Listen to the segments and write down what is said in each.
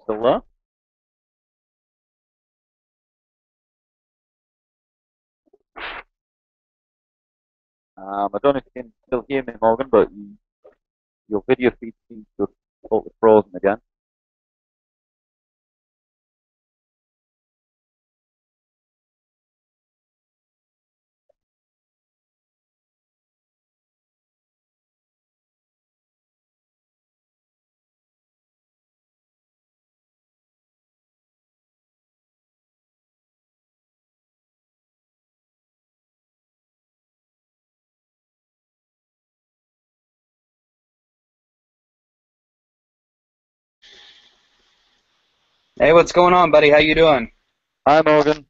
Still there? I don't know if you can still hear me, Morgan, but your video feed seems to have totally frozen again. Hey, what's going on, buddy? How you doing? Hi, Morgan.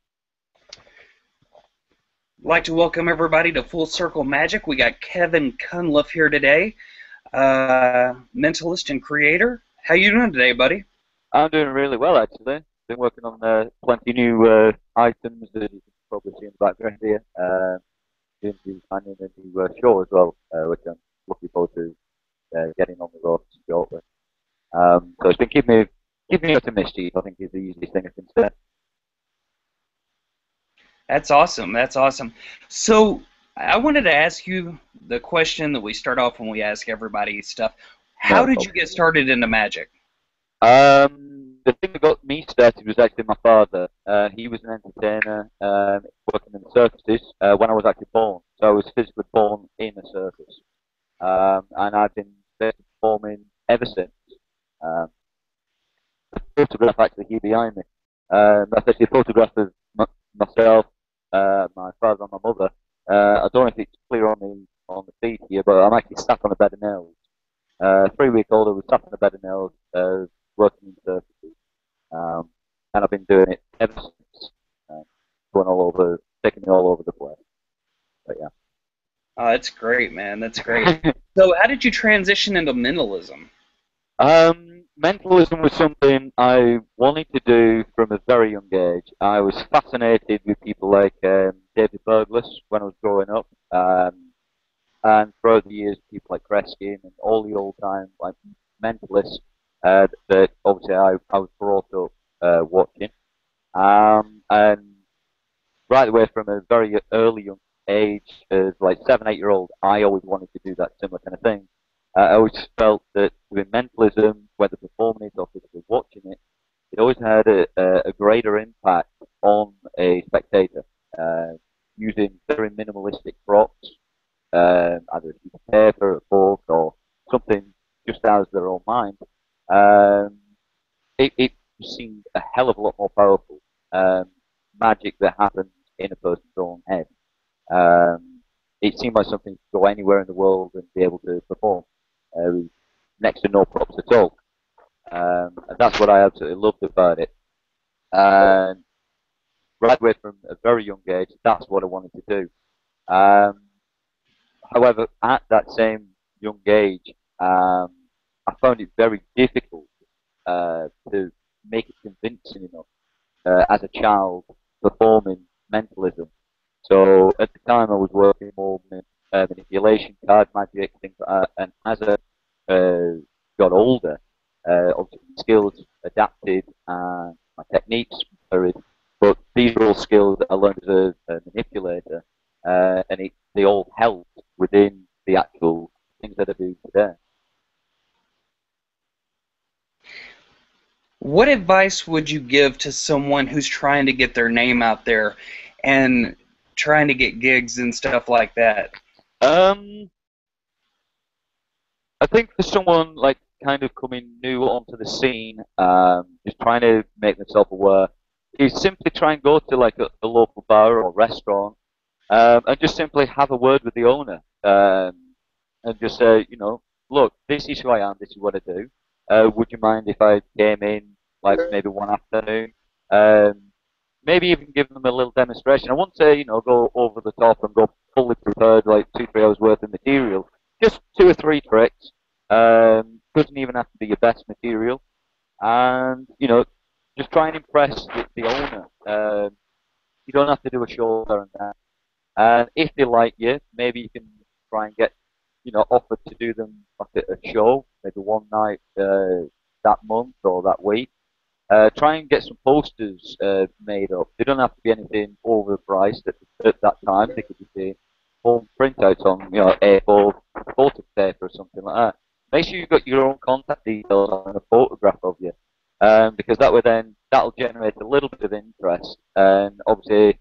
I'd like to welcome everybody to Full Circle Magic. We got Kevin Cunliffe here today, mentalist and creator. How you doing today, buddy? I'm doing really well, actually. Been working on plenty new items that you can probably see in the background here. Doing designing a new show as well, which I'm looking forward to getting on the road shortly. So it's been keeping me up to mischief, I think is the easiest thing I can say. That's awesome. That's awesome. So, I wanted to ask you the question that we start off when we ask everybody stuff. How No did you problem. get started into magic? The thing that got me started was actually my father. He was an entertainer, working in the circuses when I was actually born. So I was physically born in a circus, and I've been basically performing ever since. Um, the photograph actually here behind me. That's actually a photograph of myself, my father, and my mother. I don't know if it's clear on the feed here, but I'm actually sat on a bed of nails. 3 week old, I was sat on a bed of nails, working in circuses. Um, and I've been doing it ever since. Going all over, taking me all over the place. But Oh, that's great, man. That's great. yeah. So, how did you transition into mentalism? Mentalism was something I wanted to do from a very young age. I was fascinated with people like David Burglas when I was growing up, and throughout the years, people like Kreskin and all the old time like mentalists that obviously I was brought up watching. And right away from a very early young age, as like 7, 8 year old, I always wanted to do that similar kind of thing. I always felt that doing mentalism, whether performing it or physically watching it, it always had a greater impact on a spectator, uh, using very minimalistic props, either a piece of paper, a book, or something just out of their own mind. Um, it seemed a hell of a lot more powerful. Um, Magic that happens in a person's own head. Um, it seemed like something to go anywhere in the world and be able to perform with next to no props at all. And that's what I absolutely loved about it. And right away from a very young age, that's what I wanted to do. However, at that same young age, I found it very difficult to make it convincing enough as a child performing mentalism. So at the time, I was working more with manipulation, card magic, things like that. And as I got older, obviously my skills adapted and my techniques varied. But these are all skills that I learned as a manipulator, and they all helped within the actual things that I do today. What advice would you give to someone who's trying to get their name out there and trying to get gigs and stuff like that? Um, I think for someone like kind of coming new onto the scene, just trying to make themselves aware, is simply try and go to like a local bar or restaurant, and just simply have a word with the owner, and just say, look, this is who I am, this is what I do. Would you mind if I came in like maybe one afternoon? Um, Maybe even give them a little demonstration. I won't say, go over the top and go fully prepared, like 2, 3 hours worth of material. Just 2 or 3 tricks. Doesn't even have to be your best material. And, just try and impress the owner. You don't have to do a show there and then. And if they like you, maybe you can try and get, offered to do them like a show, maybe one night that month or that week. Try and get some posters made up. They don't have to be anything overpriced at that time. They could just be home printouts on, A4 photo paper or something like that. Make sure you've got your own contact details on a photograph of you, because that way then that'll generate a little bit of interest. And obviously,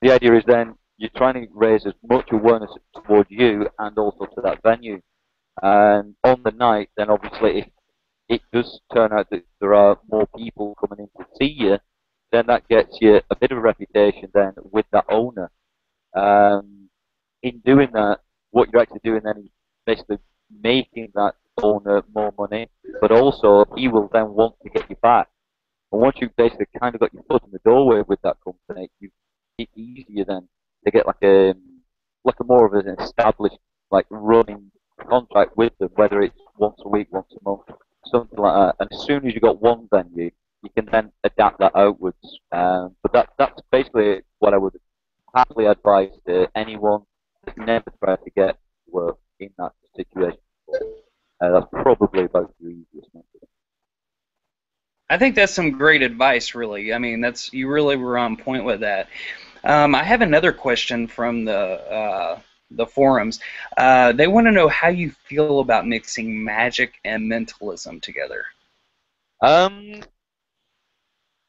the idea is then you're trying to raise as much awareness towards you and also to that venue. And on the night, then obviously, if it does turn out that there are more people coming in to see you, then that gets you a bit of a reputation then with that owner. Um, in doing that, what you're actually doing then is basically making that owner more money, but also he will then want to get you back. And once you've basically kind of got your foot in the doorway with that company, it's easier then to get like a more of an established like running contract with them, whether it's once a week, once a month, something like that. And as soon as you've got one venue, you can then adapt that outwards. But that's basically what I would happily advise to anyone that's never tried to get work in that situation. That's probably about the easiest method. I think that's some great advice, really. I mean, that's you really were on point with that. I have another question from the forums. They want to know how you feel about mixing magic and mentalism together. Um,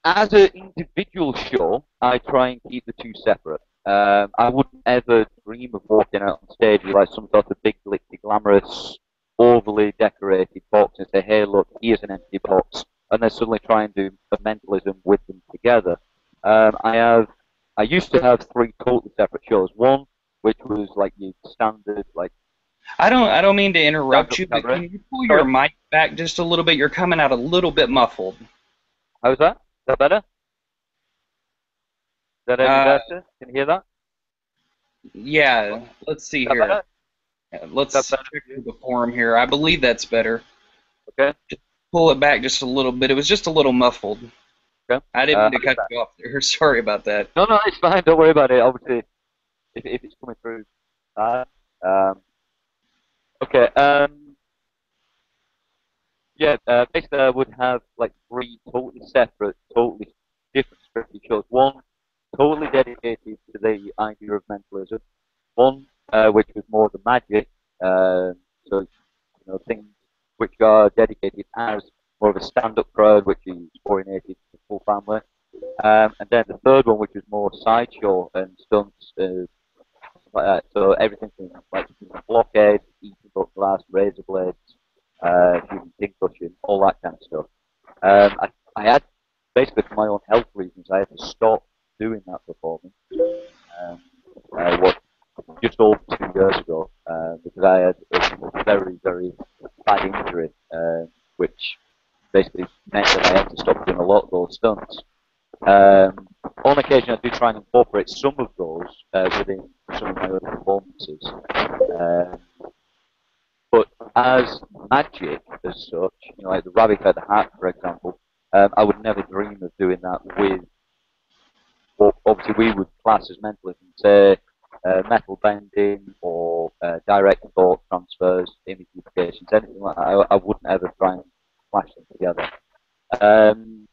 as an individual show, I try and keep the two separate. I wouldn't ever dream of walking out on stage with like some sort of big, glitzy, glamorous, overly decorated box and say, "Hey, look, here's an empty box," and then suddenly try and do a mentalism with them together. I used to have three totally separate shows. One which was like your standard, like I don't mean to stand-up interrupt you, but cabaret. can you pull your Sorry, mic back just a little bit? You're coming out a little bit muffled. how's that? Is that better? Is that any Uh, better? Can you hear that? yeah, Is let's see that better? here. Is that Let's better check for you? through the forum here. I believe that's better. Okay. Pull it back just a little bit. It was just a little muffled. Okay. I didn't mean to How's cut that? you off there. Sorry about that. No, no, it's fine. Don't worry about it. Obviously, if it's coming through. Uh, um, okay. Yeah. Basically, I would have like three totally separate, totally different scripted shows. One totally dedicated to the idea of mentalism. One which was more the magic. So things which are dedicated as more of a stand-up crowd, which is orientated to the full family. And then the third one, which was more sideshow and stunts, like that. So everything from like blockheads, eating up glass, razor blades, using pincushion, all that kind of stuff. I had basically for my own health reasons, I had to stop doing that performance. Um, what just over 2 years ago, because I had a very very bad injury, which basically meant that I had to stop doing a lot of those stunts. Um, on occasion, I do try and incorporate some of those within some of my other performances. Um, but as magic as such, like the rabbit out of the hat, for example, I would never dream of doing that with what obviously we would class as mentalism, say metal bending or direct thought transfers, image duplications, anything like that. I wouldn't ever try and smash them together. Um,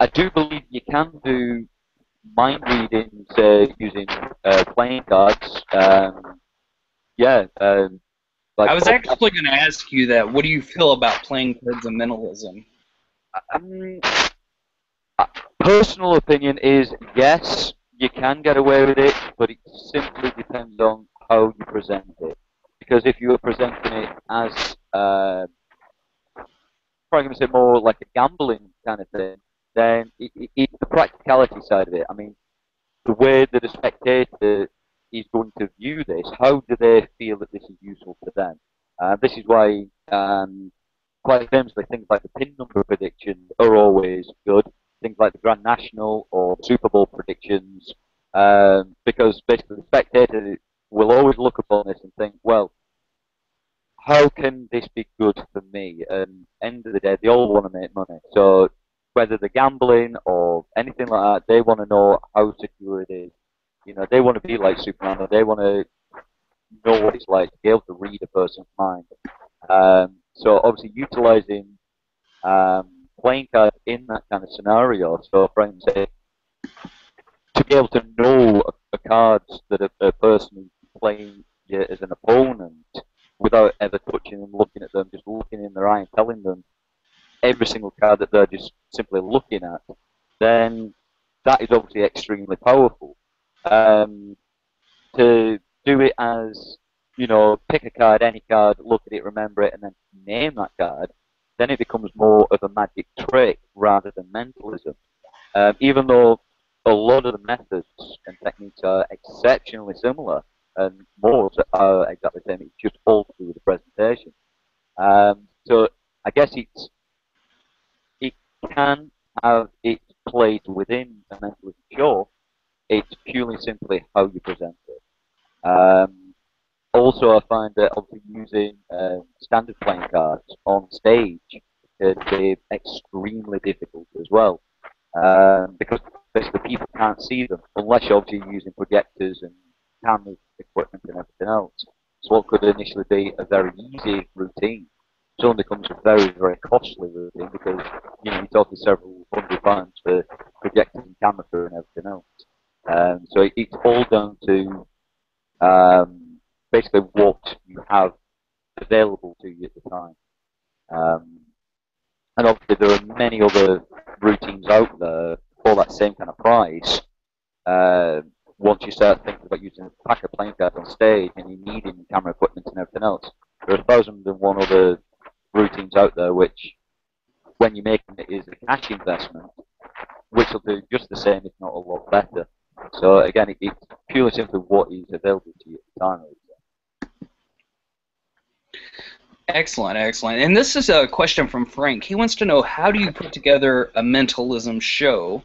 I do believe you can do mind reading using playing cards. Yeah, like I was actually going to ask you that. What do you feel about playing cards and mentalism? um, personal opinion is yes, you can get away with it, but it simply depends on how you present it. Because if you are presenting it as probably going to say more like a gambling kind of thing, then it's the practicality side of it. I mean, the way that a spectator is going to view this, how do they feel that this is useful to them? This is why, quite famously, things like the pin number predictions are always good. Things like the Grand National or Super Bowl predictions, because basically the spectator will always look upon this and think, well, how can this be good for me? And end of the day, they all want to make money. So whether they're gambling or anything like that, they want to know how secure it is. They want to be like Superman. Or they want to know what it's like to be able to read a person's mind. So obviously utilizing playing cards in that kind of scenario. So, for example, to be able to know a cards that a person is playing you as an opponent without ever touching them, looking at them, just looking in their eye and telling them every single card that they're just simply looking at, then that is obviously extremely powerful. Um, to do it as, pick a card, any card, look at it, remember it, and then name that card, then it becomes more of a magic trick rather than mentalism. Even though a lot of the methods and techniques are exceptionally similar, and most are exactly the same, it's just all to do with the presentation. So I guess it can have its place within a mentalist show. It's purely simply how you present it. Also, I find that obviously using standard playing cards on stage can be extremely difficult as well, because basically people can't see them unless you're obviously using projectors and cameras, equipment, and everything else. So what could initially be a very easy routine suddenly becomes a very, very costly routine because you're talking several £100 for projectors and camera crew and everything else. So it's all down to basically what you have available to you at the time. Um, and obviously there are many other routines out there for that same kind of price. Uh, Once you start thinking about using a pack of playing cards on stage and you needing camera equipment and everything else, there are 1,001 other routines out there which, when you're making it, is a cash investment, which will do just the same, if not a lot better. So again, it's purely simply what is available to you at the time. Excellent, excellent. And this is a question from Frank. He wants to know, how do you put together a mentalism show,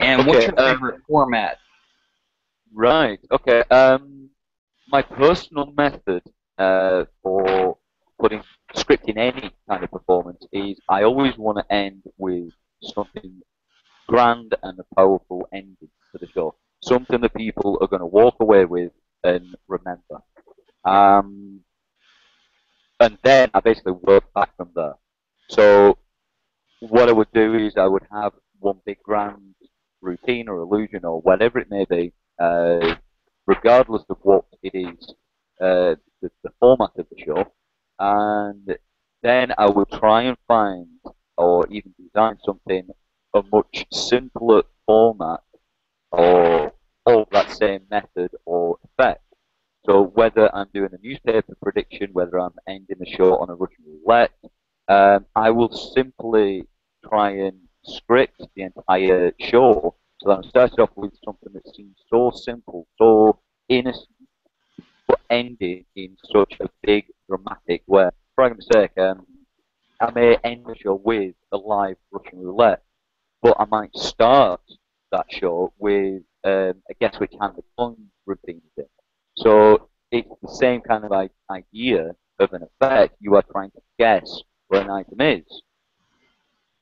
and what's Okay, your favorite format? right. Okay. My personal method for putting scripting any kind of performance is I always want to end with something grand and a powerful ending to the show. Something that people are going to walk away with and remember. Um, and then I basically work back from there. So what I would do is I would have one big grand routine or illusion or whatever it may be, regardless of what it is, the format of the show, and then I would try and find or even design something a much simpler format or of that same method or effect. So whether I'm doing a newspaper prediction, whether I'm ending the show on a Russian roulette, I will simply try and script the entire show so that I'm starting off with something that seems so simple, so innocent, but ending in such a big dramatic way. For argument's sake, I may end the show with a live Russian roulette, but I might start that show with a guess which hand the coin routine is in. So it's the same kind of idea of an effect. You are trying to guess where an item is.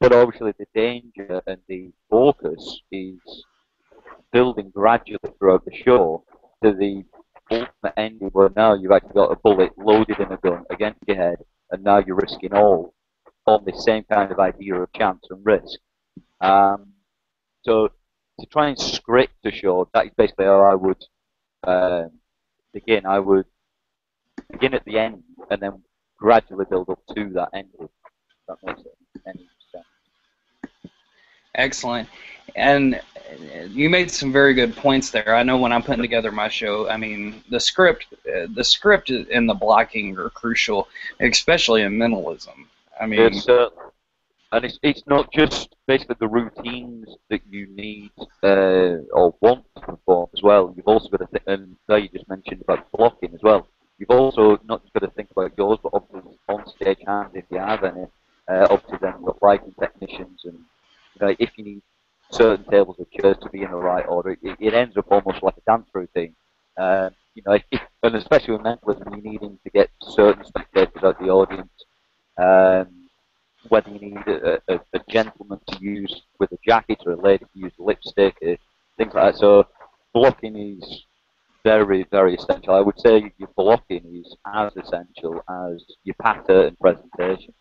But obviously the danger and the focus is building gradually throughout the show to the ultimate ending where now you've actually got a bullet loaded in a gun against your head and now you're risking all on the same kind of idea of chance and risk. Um, so to try and script a show, that is basically how I would um, begin. I would begin at the end and then gradually build up to that ending. If that makes any sense. Excellent. And you made some very good points there. I know when I'm putting together my show, I mean, the script and the blocking are crucial, especially in mentalism. I mean, It's and it's not just basically the routines that you need or want to perform as well. You've also got to think, and there you just mentioned about blocking as well. You've also not just got to think about yours, but obviously on stage hands if you have any. Obviously then you've got lighting technicians, and if you need certain tables of chairs to be in the right order, it ends up almost like a dance routine. And especially with mentalism, you're needing to get certain spectators out the audience. Um, Whether you need a gentleman to use with a jacket or a lady to use lipstick, things like that. So blocking is very, very essential. I would say your blocking is as essential as your patter and presentation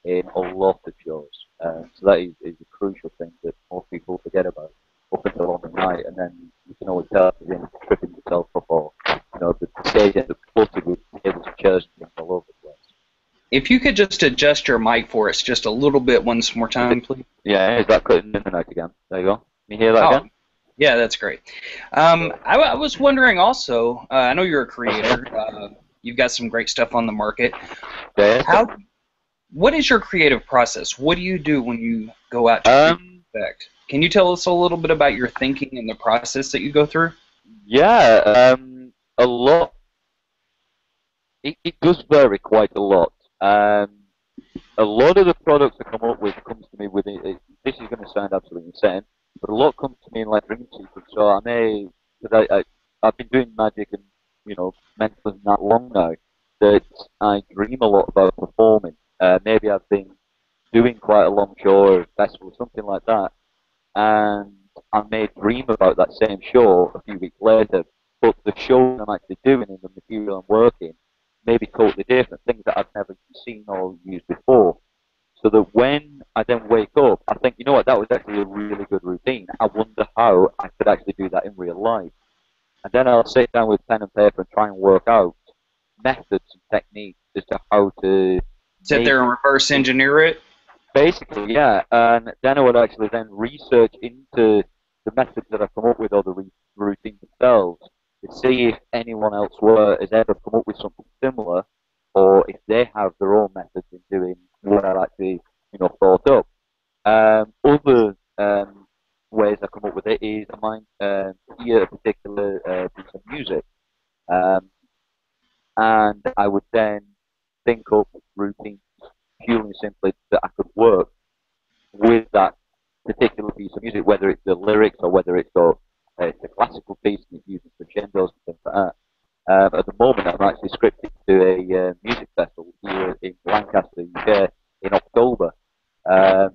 in a lot of shows. So that is a crucial thing that most people forget about up until on the night, and then you can always tell if you're tripping yourself up or the stage ends up cluttered with tables and chairs and things all over the place. If you could just adjust your mic for us just a little bit once more Is it? time, please. Yeah, is that cutting in and out again? There you go. Can you hear that Oh, again? yeah, that's great. I was wondering also, I know you're a creator. You've got some great stuff on the market. Yeah. How? What is your creative process? What do you do when you go out to create Um. an effect? Can you tell us a little bit about your thinking and the process that you go through? Yeah. A lot. It does vary quite a lot. A lot of the products I come up with comes to me with this is going to sound absolutely insane, but a lot comes to me in like dream sequence. So I may, because I've been doing magic and mentalism that long now that I dream a lot about performing. Maybe I've been doing quite a long show or festival, something like that, and I may dream about that same show a few weeks later, but the show I'm actually doing and the material I'm working may be totally different, things that I've never seen or used before. So that when I then wake up, I think, you know what, that was actually a really good routine. I wonder how I could actually do that in real life. And then I'll sit down with pen and paper and try and work out methods and techniques as to how to Sit make there and reverse it. engineer it. Basically, yeah. And then I would actually then research into the methods that I come up with or the routines themselves to see if anyone elsewhere has ever come up with something similar or if they have their own methods in doing what I've actually, thought up. Other ways I come up with it is I might hear a particular piece of music, um, and I would then think up routines purely and simply that I could work with that particular piece of music, whether it's the lyrics or whether it's a classical piece and it uses crescendos and things like that. At the moment, I'm actually scripted to a music festival here in Lancaster, UK, in October, um,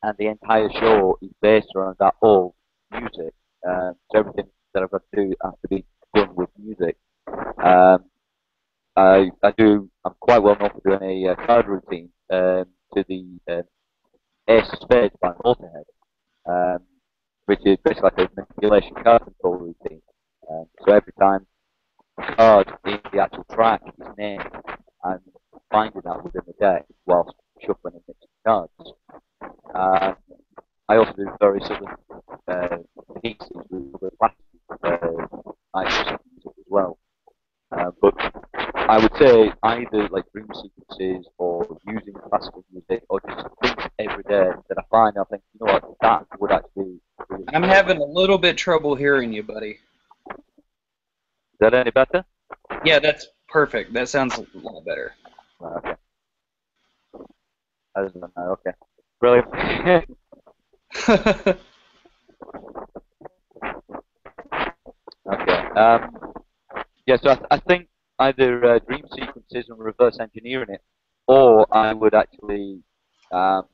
and the entire show is based around that old music. So everything that I've got to do has to be done with music. Um, I'm quite well known for doing a card routine to the Ace of Spades by Motorhead, um, which is basically like a manipulation card control routine. So every time a card in the actual track is named, I'm finding that within the deck whilst shuffling and mixing cards. Um, I also do various other pieces with other classes, music as well. But I would say either like dream sequences or using classical music or just things every day that I find I think, you know what, that would actually really I'm help. having a little bit trouble hearing you, buddy. Is that any better? Yeah, that's perfect. That sounds a lot better. Right, okay. I don't know. Okay. Brilliant. Okay. Yeah, so I think either dream sequences and reverse engineering it, or I would actually um,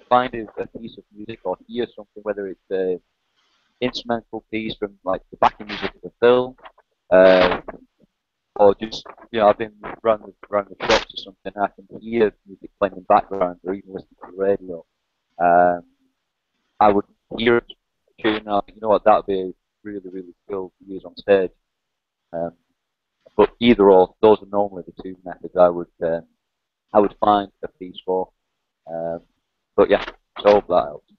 find a piece of music or hear something, whether it's an instrumental piece from like the backing music of the film, uh, or just I've been around the shops or something, and I can hear music playing in the background, or even listening to the radio. Um, I would hear a tune, and I think, you know what, that'd be really really cool to use on stage. Um, but either or, those are normally the two methods I would find a piece for. Um, but yeah, so I hope that helps.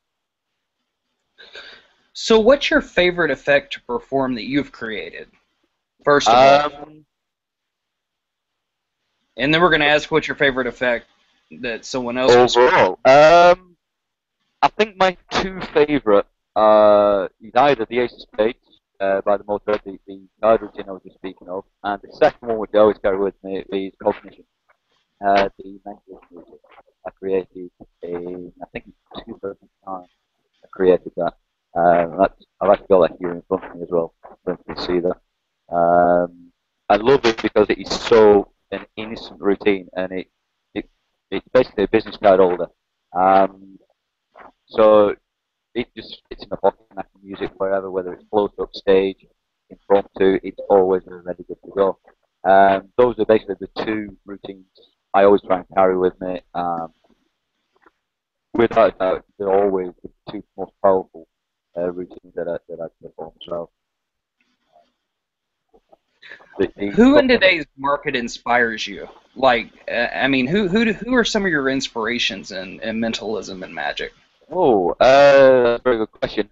So, what's your favorite effect to perform that you've created, first of all? Um, And then we're going to ask what's your favorite effect that someone else has created. Overall, I think my two favourite is either the Ace of Spades by the Motorhead, the card routine I was just speaking of, and the second one, which I always carry with me, is Cognition, the mental music I created in, I think, in 2009. I created that. I've actually got that here in front of me as well, so you can see that. I love it because it is so an innocent routine, and it it's basically a business card holder. Um, so it just fits in the pocket and I can use it wherever, whether it's close up stage, impromptu, it's always ready good to go. Those are basically the two routines I always try and carry with me. without a doubt, they're always the two most powerful routines that I perform. So the Who in today's market inspires you? Like, I mean, who are some of your inspirations in mentalism and magic? that's a very good question.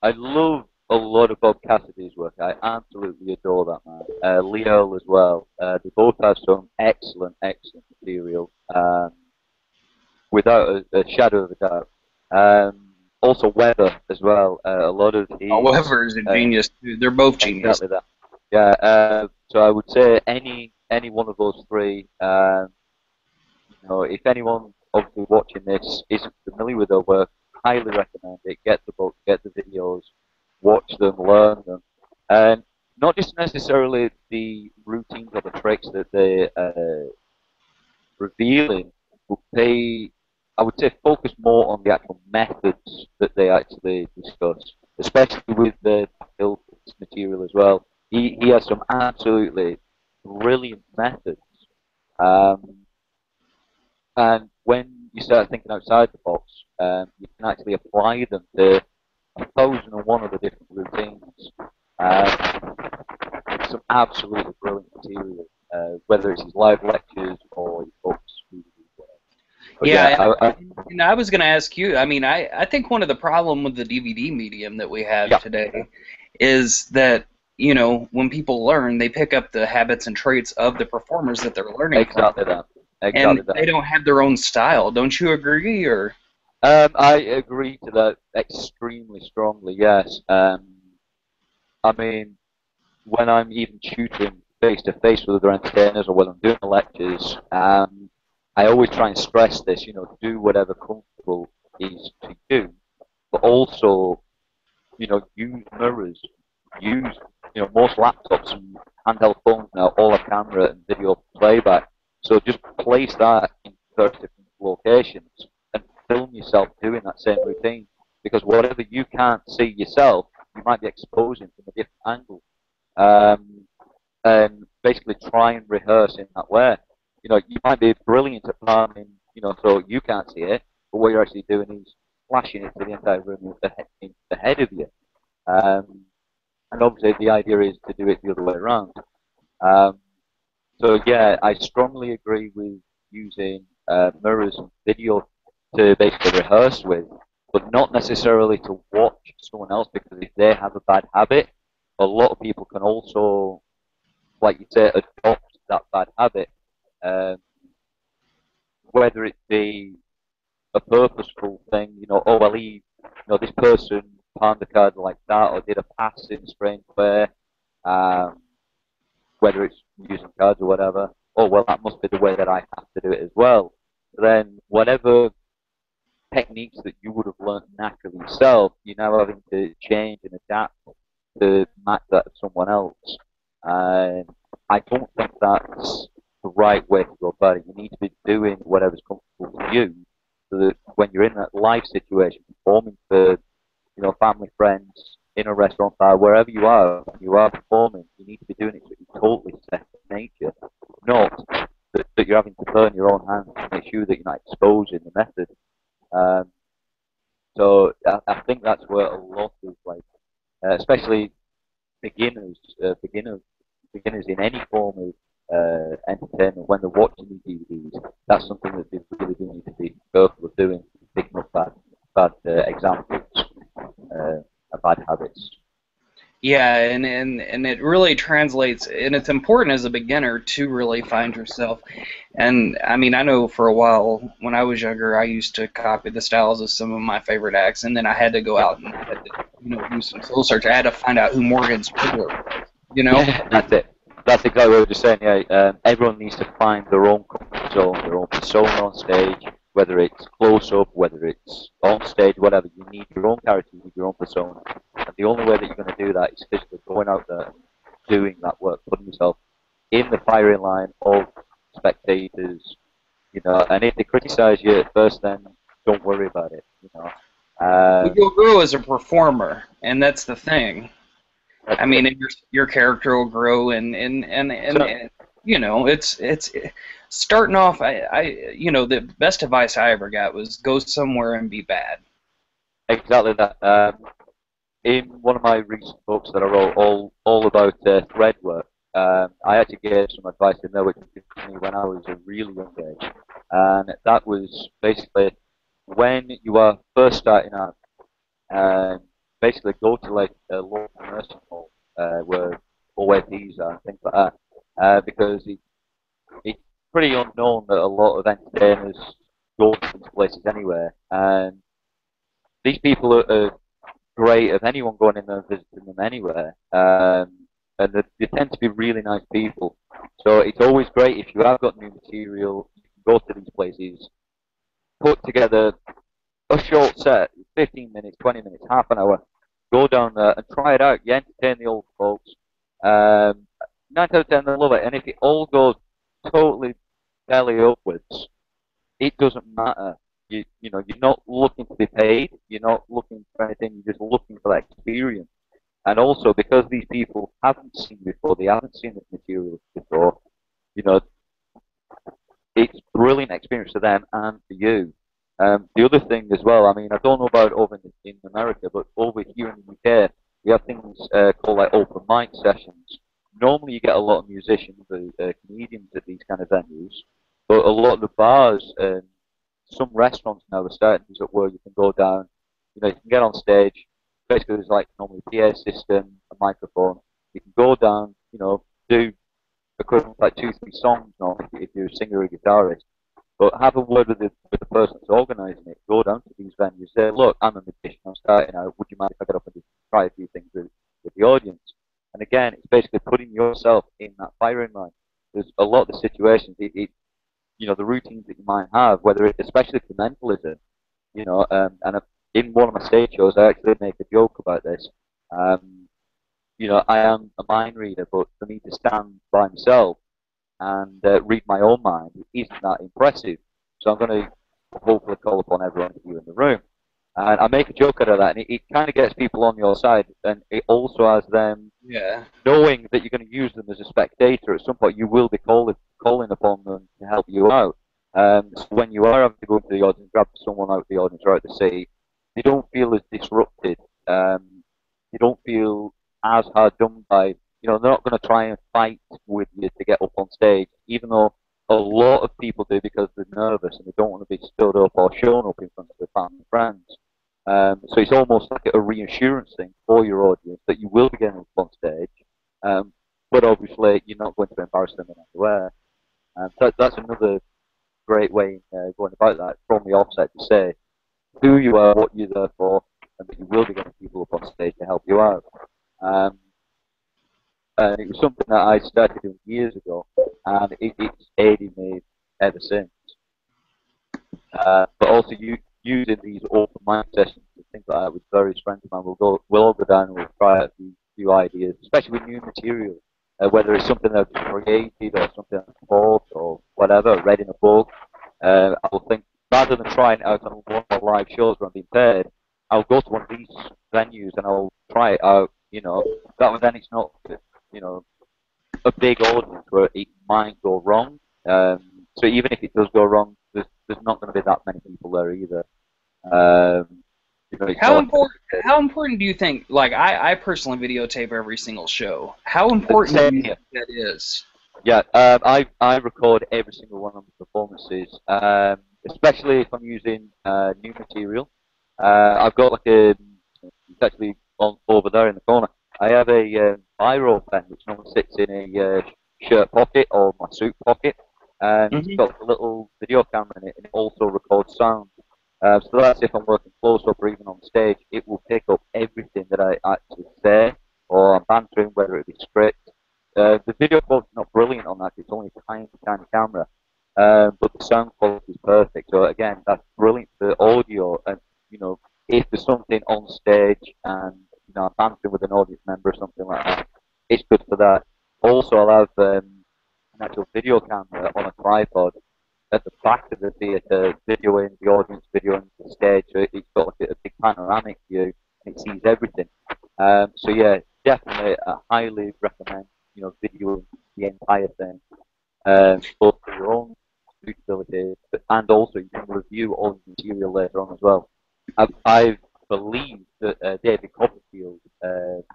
I love a lot of Bob Cassidy's work. I absolutely adore that man. Leo as well. They both have some excellent, excellent material, without a shadow of a doubt. Also Weber as well. A lot of his Weber is a genius too. They're both genius. exactly that. Yeah. So I would say any one of those three. If anyone obviously watching this isn't familiar with their work, highly recommend it. Get the books, get the videos, watch them, learn them, and not just necessarily the routines or the tricks that they revealing, but I would say, focus more on the actual methods that they actually discuss, especially with the Phil's material as well. He has some absolutely brilliant methods. Um, and when you start thinking outside the box, you can actually apply them to 1,001 of the different routines. Um, it's some absolutely brilliant material, whether it's his live lectures or his books. But Yeah, yeah, and I was going to ask you. I mean, I think one of the problem with the DVD medium that we have yeah, today is that when people learn, they pick up the habits and traits of the performers that they're learning from, exactly that, and exactly they that. don't have their own style. Don't you agree? Or I agree to that extremely strongly. Yes. I mean, when I'm even tutoring face to face with other entertainers or when I'm doing the lectures, I always try and stress this. Do whatever comfortable is to you, but also, use mirrors, use, most laptops and handheld phones now all have camera and video playback. So just place that in 30 different locations and film yourself doing that same routine. Because whatever you can't see yourself, you might be exposing from a different angle. Um, and basically try and rehearse in that way. You might be brilliant at farming, so you can't see it, but what you're actually doing is flashing it to the entire room in the head of you. Um, and obviously the idea is to do it the other way around. Um, so yeah, I strongly agree with using mirrors and video to basically rehearse with, but not necessarily to watch someone else because if they have a bad habit, a lot of people can also, like you say, adopt that bad habit, um, whether it be a purposeful thing, oh well, this person palmed the card like that or did a pass in a strange way, um, whether it's using cards or whatever. Oh well, that must be the way that I have to do it as well. Then whatever techniques that you would have learned naturally yourself, you're now having to change and adapt to match that of someone else. And I don't think that's the right way to go about it. You need to be doing whatever's comfortable for you, so that when you're in that live situation, performing for family, friends, in a restaurant bar, wherever you are performing, you need to be doing it so you're totally second nature, not that you're having to burn your own hands to make sure that you're not exposing the method. Um, so I think that's where a lot of especially beginners, beginners in any form of entertainment, when they're watching these DVDs, that's something that they really do need to be careful of doing, picking up bad examples, bad habits. yeah, and it really translates, and it's important as a beginner to really find yourself. And I mean, I know for a while when I was younger, I used to copy the styles of some of my favorite acts, and then I had to go out and had to, do some soul search. I had to find out who Morgan Spurlock was, you know? Yeah, that's it. That's exactly what we were just saying. Yeah, everyone needs to find their own comfort zone, their own persona on stage, whether it's close up, whether it's on stage, whatever. You need your own character, you need your own persona, and the only way that you're going to do that is physically going out there, doing that work, putting yourself in the firing line of spectators. And if they criticize you at first, then don't worry about it. But Um, you'll grow as a performer, and that's the thing. that's I it. mean, and your character will grow, and So it's starting off. The best advice I ever got was go somewhere and be bad. Exactly that. In one of my recent books that I wrote, all about thread work, I actually gave some advice in there which was given to me when I was a really young age, and that was basically when you are first starting out, basically go to like a local nursing home where OAPs are and things like that, because it's pretty unknown that a lot of entertainers go to these places anyway, and these people are great of anyone going in there and visiting them anywhere. And they tend to be really nice people. So it's always great if you have got new material, you can go to these places, put together a short set, 15 minutes, 20 minutes, half an hour, go down there and try it out. You entertain the old folks. Um, 9 out of 10, they love it. And if it all goes totally belly upwards, it doesn't matter. You're not looking to be paid. You're not looking for anything. You're just looking for that experience. And also because these people haven't seen before, they haven't seen this material before. You know, it's a brilliant experience for them and for you. The other thing as well, I mean, I don't know about over in America, but over here in the UK, we have things called like open mic sessions. Normally, you get a lot of musicians, comedians at these kind of venues, but a lot of the bars and some restaurants now are starting things up where you can go down, you can get on stage. Basically, there's like normally a PA system, a microphone. You can go down, do equivalent like 2, 3 songs normally if you're a singer or a guitarist. But have a word with the person that's organising it. Go down to these venues. Say, look, I'm a musician. I'm starting out. Would you mind if I get up and just try a few things with the audience? And again, it's basically putting yourself in that firing line. There's a lot of the situations. The routines that you might have, especially for mentalism, in one of my stage shows, I actually make a joke about this. Um, I am a mind reader, but for me to stand by myself and read my own mind isn't that impressive. So I'm going to hopefully call upon everyone of you in the room. And I make a joke out of that, and it kind of gets people on your side, and it also has them Yeah. knowing that you're going to use them as a spectator. At some point, you will be calling upon them to help you out. So when you are having to go into the audience, grab someone out of the audience or out the seat, they don't feel as disrupted. They don't feel as hard done by. They're not going to try and fight with you to get up on stage, even though a lot of people do because they're nervous and they don't want to be stood up or shown up in front of their family and friends. So it's almost like a reassurance thing for your audience that you will be getting up on stage, but obviously you're not going to embarrass them in any way. So that's another great way going about that from the offset to say who you are, what you're there for, and that you will be getting people up on stage to help you out. Um, and it was something that I started doing years ago, and it's aided me ever since. But also using these open mic sessions and things like that with various friends of mine, we'll all go down and we'll try out a few ideas, especially with new material, whether it's something that I've created or something I've taught or whatever, read in a book. I will think rather than trying it out on one of my live shows where I'm being paid, I'll go to one of these venues and I'll try it out. That way then it's not you know a big audience where it might go wrong. So even if it does go wrong, there's not going to be that many people there either. It's not How like important? How important do you think? Like I personally videotape every single show. How important do same you here. think that is? Yeah, I record every single one of the performances, especially if I'm using new material. I've got like it's actually over there in the corner. I have a biro pen which normally sits in a shirt pocket or my suit pocket, and it's Hmm. got a little video camera in it, and it also records sound. So that's if I'm working close up or even on stage, it will pick up everything that I actually say or I'm bantering, whether it be script. The video quality's not brilliant on that; it's only a tiny, tiny camera, but the sound quality is perfect. So again, that's brilliant for audio. And if there's something on stage and I'm bantering with an audience member or something like that, it's good for that. Also, I'll have an actual video camera on a tripod at the back of the theatre, videoing the audience, videoing the stage. So it's got like a big panoramic view, and it sees everything. So yeah, definitely, I highly recommend videoing the entire thing. both for your own suitability, and also you can review all the material later on as well. I believe that David Copperfield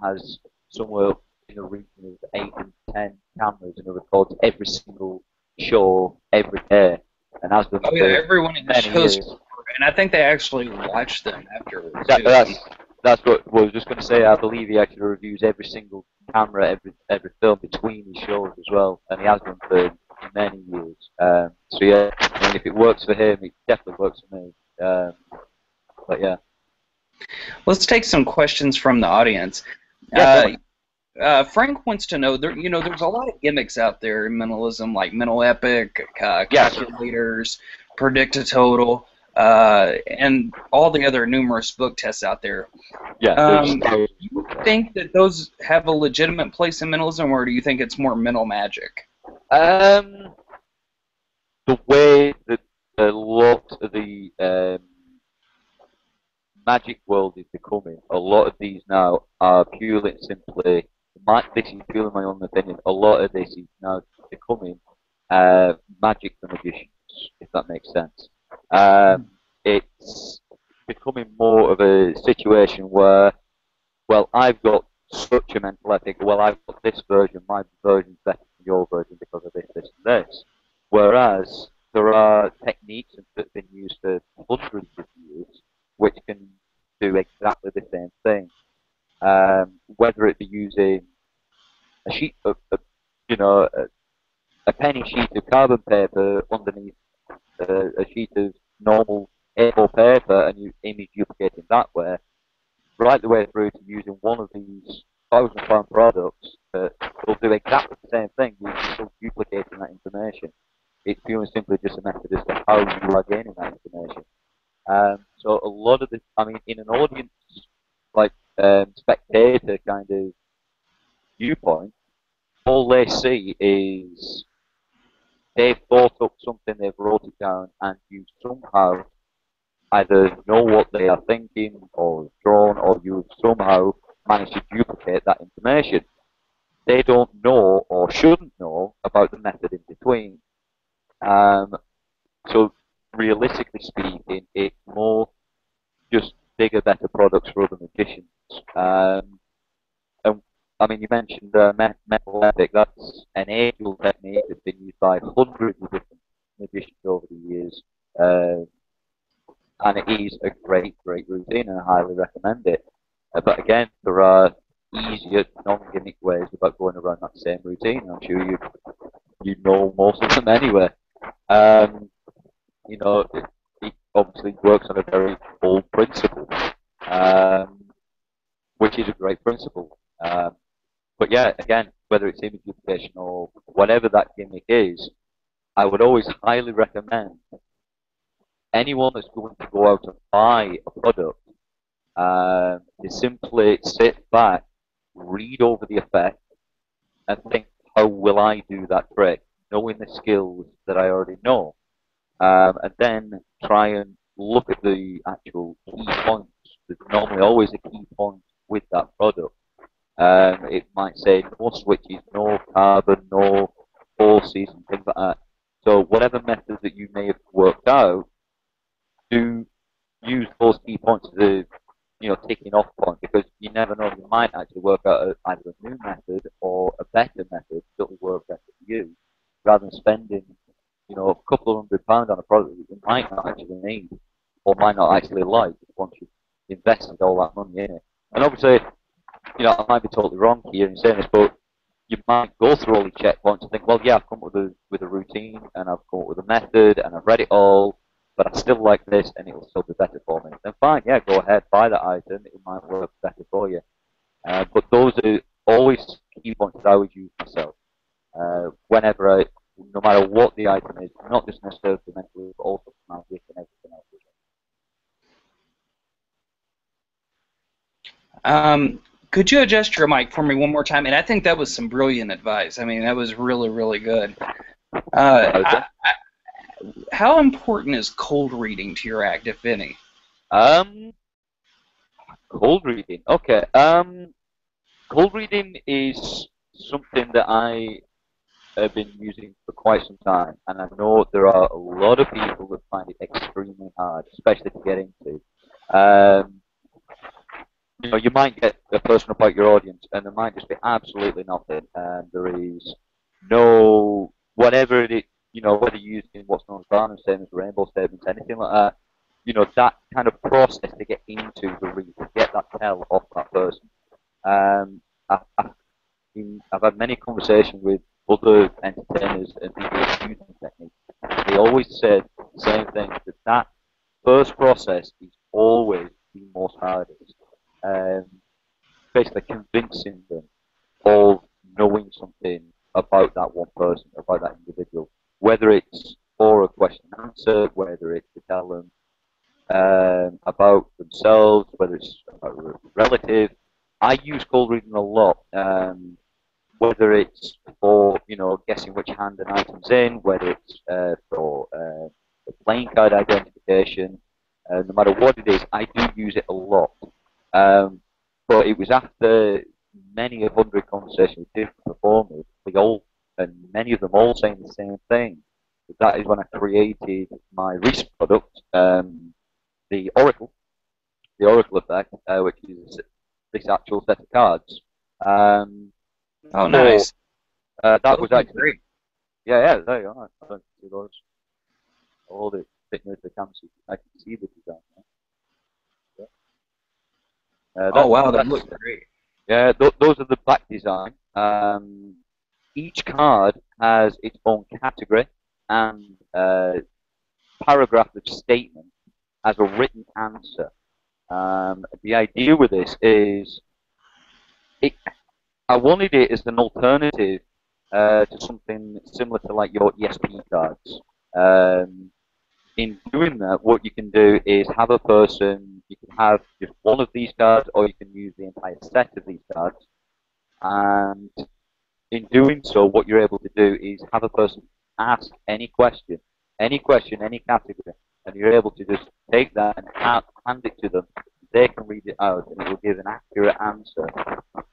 has somewhere in the region of 8 and 10 cameras, and he records every single show every day, and has done Oh yeah, for everyone in the many show's, years. and I think they actually watch them afterwards That, too. that's that's what I was just going to say. I believe he actually reviews every single camera, every film between his shows as well, and he has done for many years. So yeah, I mean, if it works for him, it definitely works for me. But yeah, Let's take some questions from the audience. yeah, Uh, definitely. Frank wants to know, there's a lot of gimmicks out there in mentalism, like mental epic, Yes, calculators, predict a total, and all the other numerous book tests out there. yeah. There's Do thousands of you books out think that those have a legitimate place in mentalism, or do you think it's more mental magic? there. The way that a lot of the magic world is becoming, a lot of these now are purely and simply, this is purely my own opinion, a lot of this is now becoming magic for magicians, if that makes sense. It's becoming more of a situation where, well, I've got such a mental ethic, well, I've got this version, my version's better than your version because of this, this, and this. Whereas there are techniques that have been used for hundreds of years which can do exactly the same thing. Whether it be using a sheet of you know, a penny sheet of carbon paper underneath a sheet of normal A4 paper and you image duplicating that way, right the way through to using one of these £1,000 products that will do exactly the same thing. You're still duplicating that information. It's purely and simply just a method as to how you are gaining that information. So a lot of the, I mean, in an audience like spectator kind of viewpoint, all they see is they've thought up something, they've wrote it down, and you somehow either know what they are thinking or drawn, or you somehow manage to duplicate that information. They don't know or shouldn't know about the method in between. Um, so realistically speaking, it's more just bigger, better products for other magicians. And I mean, you mentioned metal epic. That's an age-old technique that's been used by hundreds of different magicians over the years. Uh, and it is a great, great routine, and I highly recommend it. But again, there are easier, non-gimmick ways about going around that same routine. I'm sure you know most of them anyway. Um, it obviously works on a very old principle, um, which is a great principle. But yeah, again, whether it's image duplication or whatever that gimmick is, I would always highly recommend anyone that's going to go out and buy a product to simply sit back, read over the effect, and think, how will I do that trick, knowing the skills that I already know, and then try and look at the actual key points. There's normally always a key point with that product. It might say no switches, no carbon, no forces, and things like that. So whatever method that you may have worked out, do use those key points as a ticking off point, because you never know, you might actually work out either a new method or a better method that will work better for you, rather than spending a couple of £100 on a product that you might not actually need or might not actually like once you've invested all that money in it. And obviously, I might be totally wrong here in saying this, but you might go through all the checkpoints and think, well, yeah, I've come up with a routine and I've come up with a method and I've read it all, but I still like this and it will still be better for me. Then fine, yeah, go ahead, buy that item. It might work better for you. But those are always key points that I would use myself. No matter what the item is, not just necessarily for mental, but also for magic and everything else. Um, could you adjust your mic for me one more time? And I think that was some brilliant advice. I mean, that was really, really good. Okay. How important is cold reading to your act, if any? Um, Cold reading. Okay. Cold reading is something that I have been using for quite some time, and I know there are a lot of people that find it extremely hard, especially to get into. Um, you might get a person about your audience, and there might just be absolutely nothing, and there is no whatever it is, whether you're using what's known as Barnum statements, rainbow statements, anything like that. That kind of process to get into the read, to get that tell off that person. Um, I, I, I've had many conversations with other entertainers and people that use the technique. They always said the same thing, that first process is always the most hardest. Um, Basically convincing them of knowing something about that one person, about that individual, whether it's for a question and answer, whether it's to tell them about themselves, whether it's about a relative. I use cold reading a lot, whether it's for guessing which hand an item's in, whether it's for playing card identification. No matter what it is, I do use it a lot. Um, but it was after many a hundred conversations with different performers, and many of them all saying the same thing. That is when I created my recent product, the Oracle, the Oracle effect, which is this actual set of cards. Um, Oh, for nice. that Those was look actually, great. yeah, there you are. I don't see those. All the bit near the camera, so I can see the design. Yeah. Oh, wow, they That's look great. yeah. Those are the back design. Each card has its own category and paragraph of statement as a written answer. The idea with this is it, I wanted it as an alternative to something similar to like your ESP cards. Um, in doing that, what you can do is have a person, you can have just one of these cards, or you can use the entire set of these cards. And in doing so, what you're able to do is have a person ask any question, any category, and you're able to just take that and hand it to them. They can read it out, and it will give an accurate answer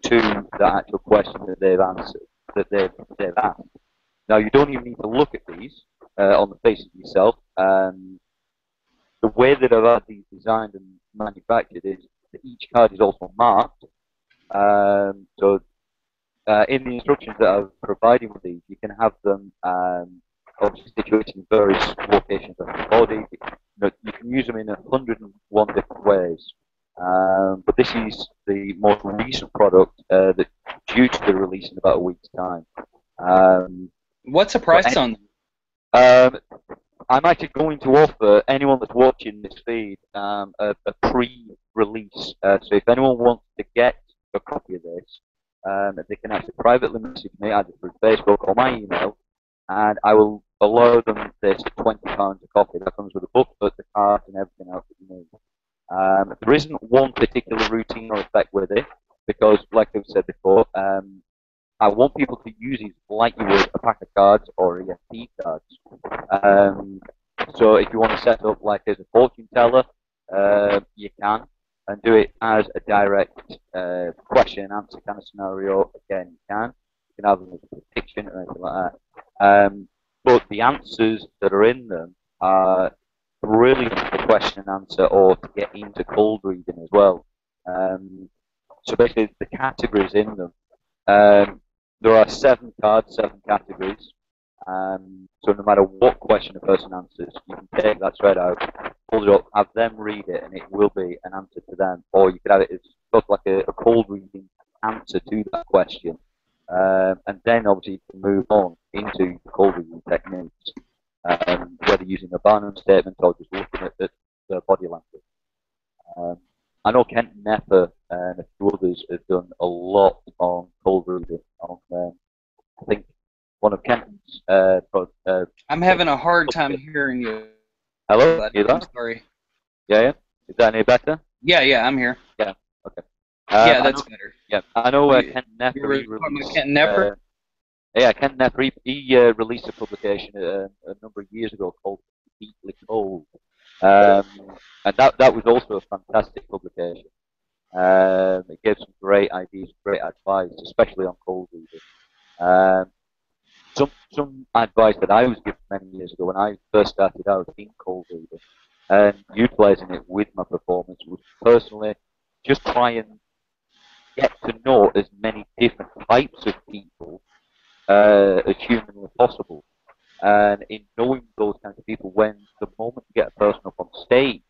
to the actual question that they've answered, that they've asked. Now, you don't even need to look at these on the face of yourself. The way that I've had these designed and manufactured is that each card is also marked. So in the instructions that I'm providing with these, you can have them obviously situated in various locations of the body. You can use them in 101 different ways. But this is the most recent product that's due to be released in about a week's time. Um, What's the so price on them? um, I'm actually going to offer anyone that's watching this feed a pre-release. So if anyone wants to get a copy of this, they can actually privately message me either through Facebook or my email, and I will allow them this at £20 a copy. That comes with the booklet, the cards, and everything else that you need. There isn't one particular routine or effect with it because, like I've said before, I want people to use it like you would a pack of cards or EFT cards. Um, so if you want to set up like as a fortune teller, you can, and do it as a direct question and answer kind of scenario. Again, you can. You can have them as a prediction or anything like that. But the answers that are in them are brilliant for question and answer or to get into cold reading as well. So basically, the categories in them. Um, there are 7 cards, 7 categories. So no matter what question a person answers, you can take that thread out, pull it up, have them read it, and it will be an answer to them. Or you could have it as sort of like a cold reading answer to that question. And then obviously you can move on into the cold reading techniques, whether using a Barnum statement or just looking at the body language. Um, I know Kent Nepper and a few others have done a lot on cold reading. I think one of Kenton's I'm having a hard time hearing you, hello, bud. you I'm there? sorry. Yeah, yeah. Is that any better? Yeah, yeah, I'm here. Yeah. Okay. Yeah, I that's know. better. Yeah, I know. You, Kent you Nepper were he talking about released. Kent Nepper? Yeah, Kent Nepper he released a publication a number of years ago called Deeply Cold, and that was also a fantastic publication. It gave some great ideas, great advice, especially on cold reading. Um, some advice that I was given many years ago when I first started out in cold reading and utilizing it with my performance was personally just try and get to know as many different types of people as humanly possible. And in knowing those kinds of people, when the moment you get a person up on stage,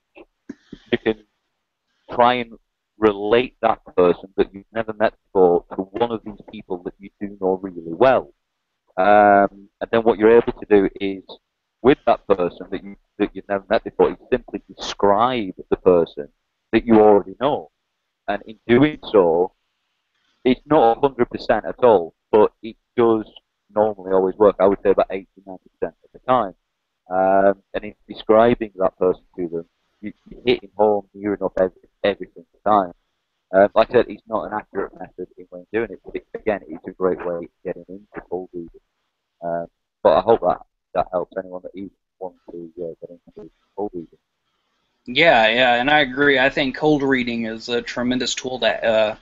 you can try and relate that person that you've never met before to one of these people that you do know really well. And then what you're able to do is, with that person that you've never met before, is simply describe the person that you already know. And in doing so, it's not 100% at all, but it does normally always work. I would say about 80-90% of the time. And in describing that person to them, you're hitting home near enough every single time. Like I said, it's not an accurate method in when doing it, but again, it's a great way of getting into cold reading. Um, but I hope that helps anyone that even wants to get into cold reading. Yeah, yeah, and I agree. I think cold reading is a tremendous tool that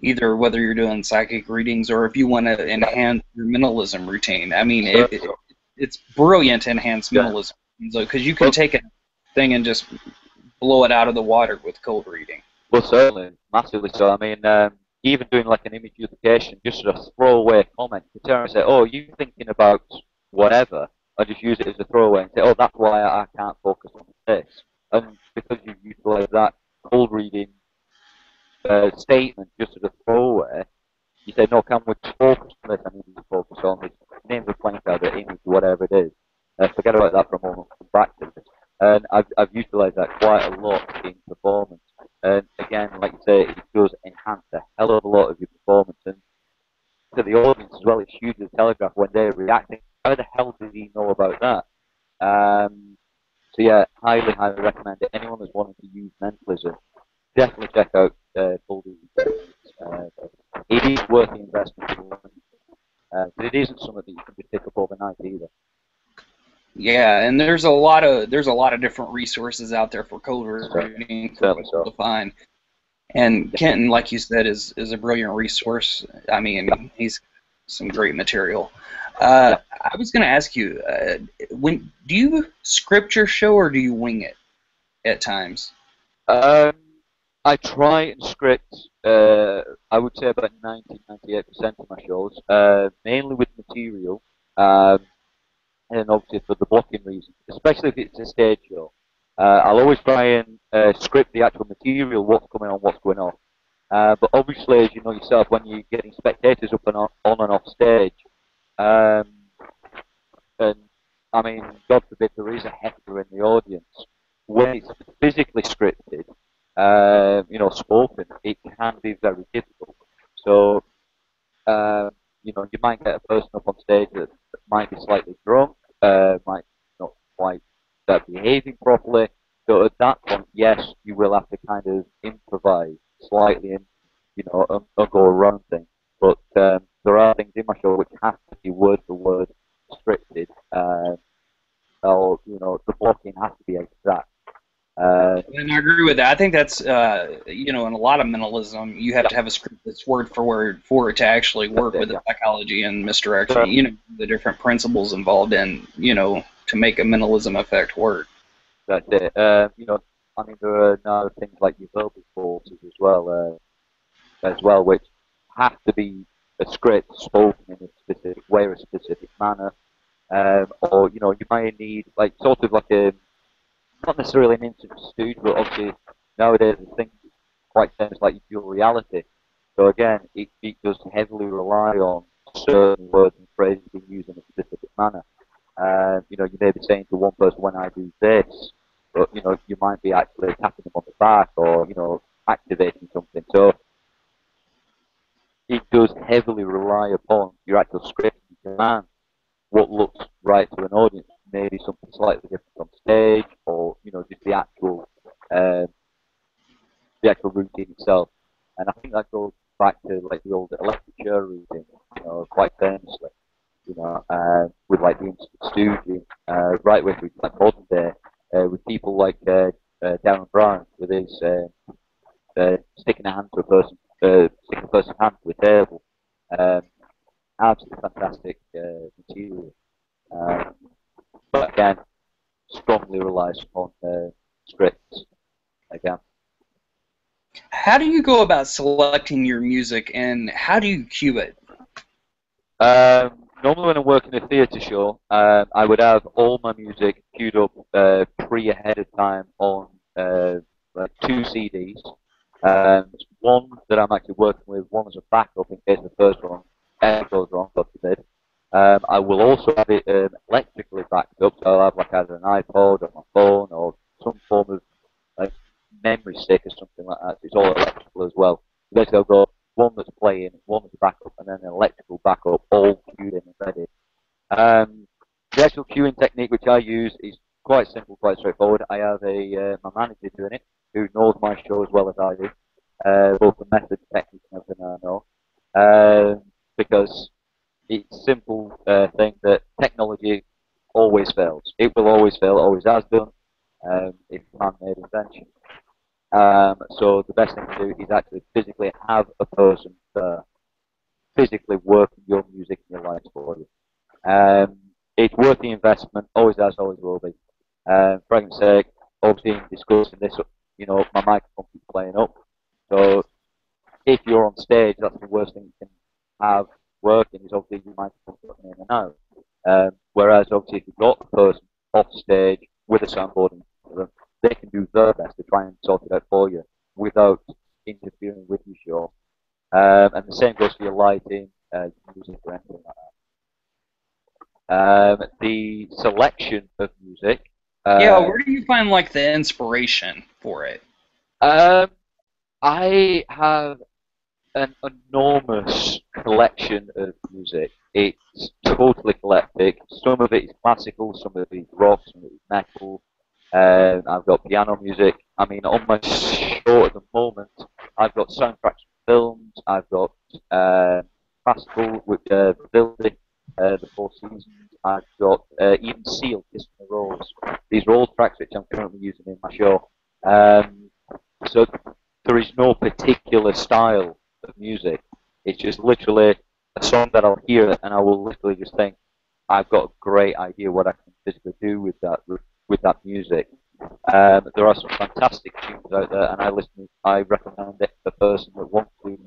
either whether you're doing psychic readings or if you want to enhance your mentalism routine. I mean, So, it's brilliant to enhance yeah. mentalism because you can Well, take a thing and just blow it out of the water with cold reading. well, certainly, massively so. I mean, even doing like an image unification, just a throwaway comment. You turn and say, "Oh, you thinking about whatever?" I just use it as a throwaway and say, "Oh, that's why I can't focus on this." And because you utilize that cold reading statement just as a throwaway, you say, "No, can we focus on this? I need to focus on this. Name the playing card, the image, whatever it is. Forget about that for a moment. Come back to this." And I've utilised that quite a lot in performance. And again, like you say, it does enhance a hell of a lot of your performance. And to the audience as well, it's huge to telegraph when they're reacting. How the hell did he know about that? So yeah, highly, highly recommend it. Anyone that's wanting to use mentalism, definitely check out Baldy's. It is worth the investment to learn, but it isn't something that you can just pick up overnight either. Yeah, and there's a lot of different resources out there for cold reading for Certainly people so. to find. And Yeah. Kenton, like you said, is a brilliant resource. I Yeah. mean, he's some great material. Yeah. I was going to ask you, when do you script your show or do you wing it at times? Um, I try and script, I would say about 90-98% of my shows, mainly with material, um, and obviously for the blocking reasons, especially if it's a stage show. I'll always try and script the actual material, what's coming on, what's going on. But obviously, as you know yourself, when you're getting spectators up and on and off stage, um, and I mean, God forbid there is a heckler in the audience, when it's physically scripted, spoken, it can be very difficult. So, you might get a person up on stage that might be slightly drunk, might not quite behaving properly. So at that point, yes, you will have to kind of improvise slightly and, and go around things. But there are things in my show which have to be word for word scripted, or, the blocking has to be exact. Uh, And I agree with that. I think that's, in a lot of mentalism, you have yeah, to have a script that's word for word for it to actually that's work it, with the yeah. psychology and misdirection, So, the different principles involved in, to make a mentalism effect work. that's it. I mean, there are now things like your verbal forces as well, which have to be a script spoken in a specific way or a specific manner. Or, you might need, like, sort of like not necessarily an instant stooge, but obviously nowadays there's things quite famous like dual reality. So again, it does heavily rely on certain words and phrases being used in a specific manner. You may be saying to one person, when I do this, but, you might be actually tapping them on the back or, activating something. So it does heavily rely upon your actual script and command. What looks right to an audience, maybe something slightly different on stage, or, just uh, the actual routine itself. And I think that goes back to like the old electric chair routine, quite famously, with like the instant stooging, right way through like modern day, with people like Darren Brown with his sticking a hand to a person, sticking a person's hand to a table. Um, absolutely fantastic material. Um, but again, strongly relies on scripts again. How do you go about selecting your music, and how do you cue it? Normally, when I'm working a theatre show, I would have all my music queued up pre ahead of time on like two CDs. One that I'm actually working with, one as a backup in case the first one ever goes wrong, God forbid. I will also have it electrically backed up, so I'll have like either an iPod or my phone or some form of like memory stick or something like that. It's all electrical as well. Basically, I've got one that's playing, one that's backup, and then an electrical backup, all queued in and ready. Um, the actual queuing technique which I use is quite simple, quite straightforward. I have a my manager doing it, who knows my show as well as I do, both the method, technique, and everything I know. Because it's a simple thing that technology always fails. It will always fail, always has done. It's a man-made invention. So the best thing to do is actually physically have a person physically working your music in your lives for you. It's worth the investment, always has, always will be. For argument's sake, obviously in discussing this, my microphone keeps playing up. So if you're on stage, that's the worst thing you can have working is obviously your microphone putting in and out. Whereas obviously if you've got a person off stage with a soundboard in front of them, they can do their best to try and sort it out for you without interfering with your show. And the same goes for your lighting, music, or anything like that. The selection of music. Yeah, Uh, where do you find like the inspiration for it? um, I have an enormous collection of music. It's totally eclectic. Some of it is classical, some of it is rock, some of it is metal. I've got piano music. I mean, on my show at the moment, I've got soundtracks from films. I've got classical with Building, the Four Seasons. I've got even Seal, Kiss the Rose. These are all tracks which I'm currently using in my show. Um, so there is no particular style of music. It's just literally a song that I'll hear and I will literally just think, I've got a great idea what I can physically do with that music. There are some fantastic tunes out there, and I recommend it for the person that wants to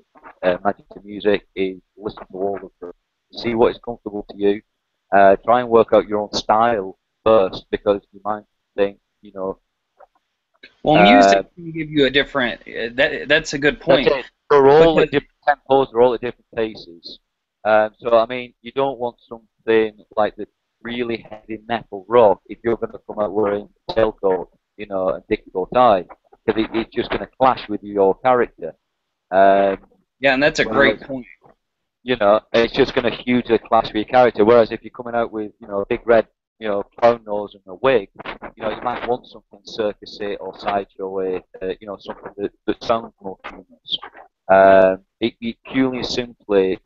magic to music is listen to all of them, see what is comfortable to you. Try and work out your own style first, because you might think, Well, uh, music can give you a different. That's a good that's point it. They're all because at different tempos. They're all at different paces. So I mean, you don't want something like the really heavy metal rock if you're going to come out wearing tailcoat, and dickcoat tie, because it's just going to clash with your character. Um, yeah, and that's a whereas great point. it's just going to hugely clash with your character. Whereas if you're coming out with, a big red, clown nose and a wig, you might want something circusy or sideshowy, something that sounds more humorous. It purely simply,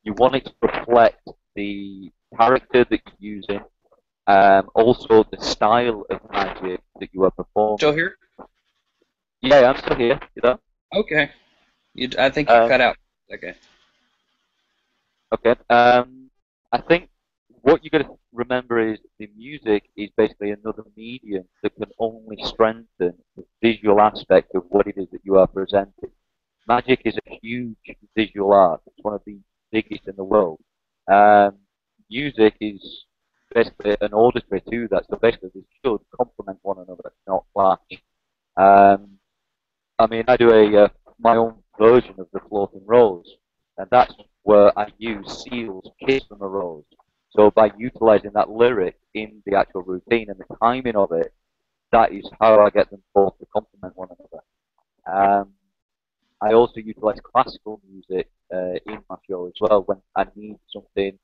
you want it to reflect the character that you're using, also the style of magic that you are Still performing. here? Yeah, I'm still here. You know? Okay. I think you Um, cut out. Okay. Okay. I think what you got to remember is the music is basically another medium that can only strengthen the visual aspect of what it is that you are presenting. Magic is a huge visual art. It's one of the biggest in the world. Um, Music is basically an auditory to that. So basically, they should complement one another, not clash. Um, I mean, I do my own version of the floating rose, and that's where I use Seal's "Kiss from a Rose." So by utilizing that lyric in the actual routine and the timing of it, that is how I get them both to complement one another. Um, I also utilize classical music in my show as well when I need something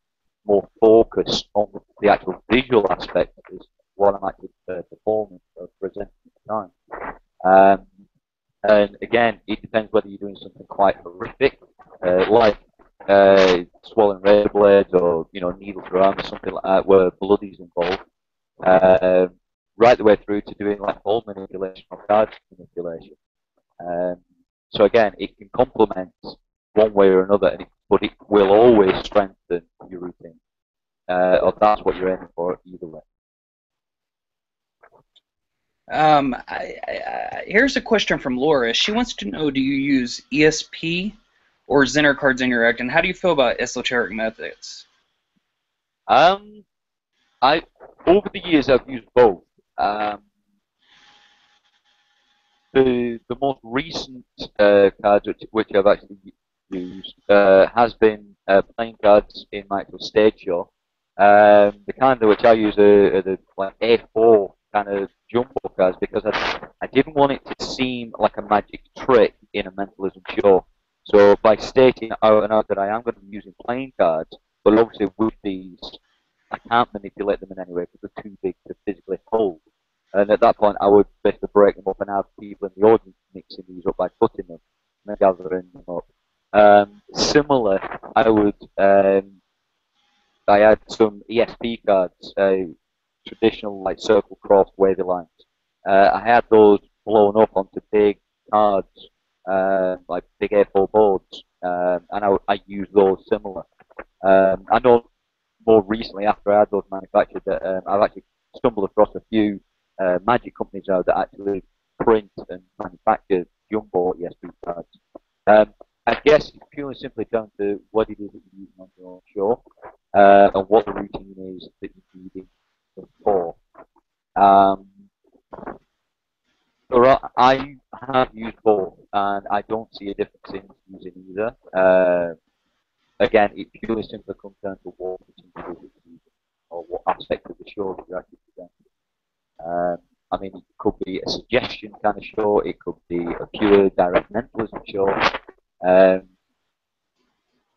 more focused on the actual visual aspect of what I'm actually performing or presenting at the time. Um, and again, it depends whether you're doing something quite horrific, like swallowing razor blades or needle drums, or something like that, where blood is involved, um, right the way through to doing like ball manipulation or card manipulation. Um, so again, it can complement one way or another, but it will always strengthen your routine. Or that's what you're aiming for either way. Here's a question from Laura. She wants to know: do you use ESP or Zener cards in your act, and how do you feel about esoteric methods? Um, I over the years I've used both. Um, the most recent cards which I've actually used has been playing cards in my actual stage show. The kind of which I use are the like A4 kind of jumbo cards because I didn't want it to seem like a magic trick in a mentalism show. So by stating out and out that I am going to be using playing cards, but obviously with these I can't manipulate them in any way because they're too big to physically hold. And at that point, I would basically break them up and have people in the audience mixing these up by cutting them and then gathering them up. Similar, I had some ESP cards, traditional like circle cross wavy lines. I had those blown up onto big cards, like big A4 boards, and I used those similar. I know more recently, after I had those manufactured, that I've actually stumbled across a few magic companies now that actually print and manufacture jumbo ESP cards. Um, I guess it's purely simply down to what it is that you're using on your own show and what the routine is that you're needing them for. Um, I have used both, and I don't see a difference in using either. Again, it purely simply comes down to what routine it is that you're using or what aspect of the show that you're actually presenting. I mean, it could be a suggestion kind of show. It could be a pure direct mentalism show. Um,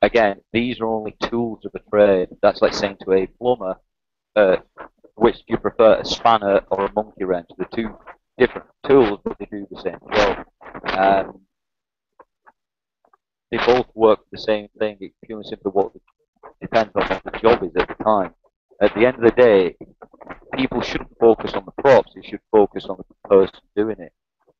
Again, these are only tools of the trade. That's like saying to a plumber, uh, which do you prefer, a spanner or a monkey wrench? They're two different tools, but they do the same job. Um, they both work for the same thing. It's purely simply what depends on what the job is at the time. At the end of the day, people shouldn't focus on the props. They should focus on the person doing it.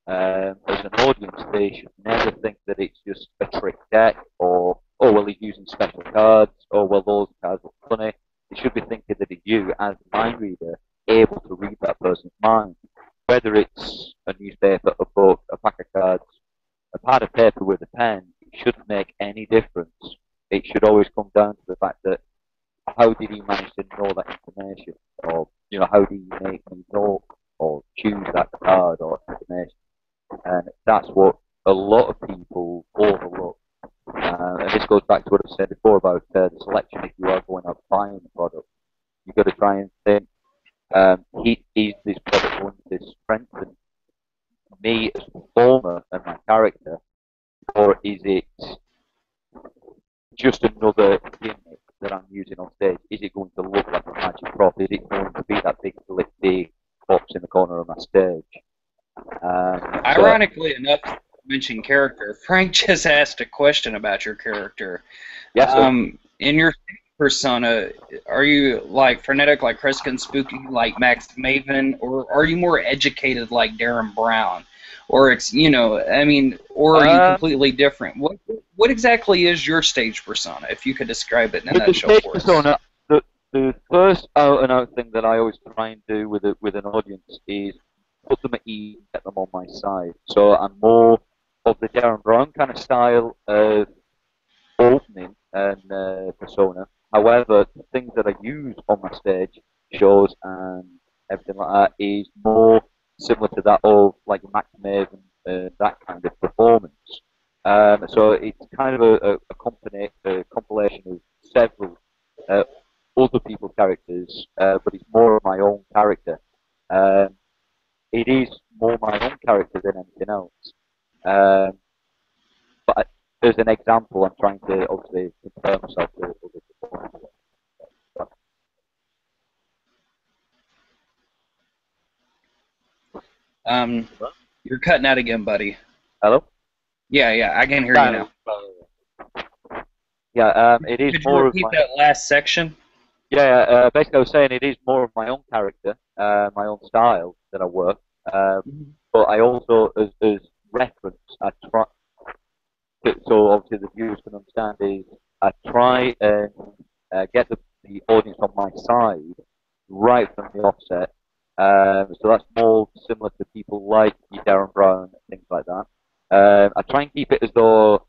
As an audience, they should never think that it's just a trick deck or, oh, well, he's using special cards, or, well, those cards look funny. They should be thinking that it's you, as a mind reader, able to read that person's mind. Whether it's a newspaper, a book, a pack of cards, a pad of paper with a pen, it shouldn't make any difference. It should always come down to the fact that how did he manage to know that information? Or, how do you make me know or choose that card or information? And that's what a lot of people overlook. And this goes back to what I said before about the selection. If you are going out buying the product, you've got to try and think, is this product going to strengthen me as a performer and my character, or is it just another gimmick that I'm using on stage? Is it going to look like a magic prop? Is it going to be that big box in the corner of my stage? So Ironically enough, you mentioned character. Frank just asked a question about your character. yeah, so In your persona, are you like frenetic, like Kreskin, spooky, like Max Maven, or are you more educated, like Darren Brown? Or I mean, or are you um, completely different? What exactly is your stage persona? If you could describe it in a with the nutshell stage for us. persona, the first out and out thing that I always try and do with an audience is put them at ease, get them on my side. So I'm more of the Darren Brown kind of style of opening and persona. However, the things that I use on my stage shows and everything like that is more similar to that of like Max Maven, that kind of performance. So it's kind of a compilation of several uh, other people's characters, but it's more of my own character. Um, it is more my own character than anything else. Um, but as an example, I'm trying to obviously compare myself to other performers. Um, you're cutting out again, buddy. Hello? Yeah, I can hear you Yeah, now. yeah. It is Could you more of repeat my that last section? yeah. Basically, I was saying it is more of my own character, my own style that I work. But I also, as reference, I try. so obviously the viewers can understand is I try and get the audience on my side right from the offset. So that's more similar to people like you, Darren Brown, and things like that. I try and keep it as though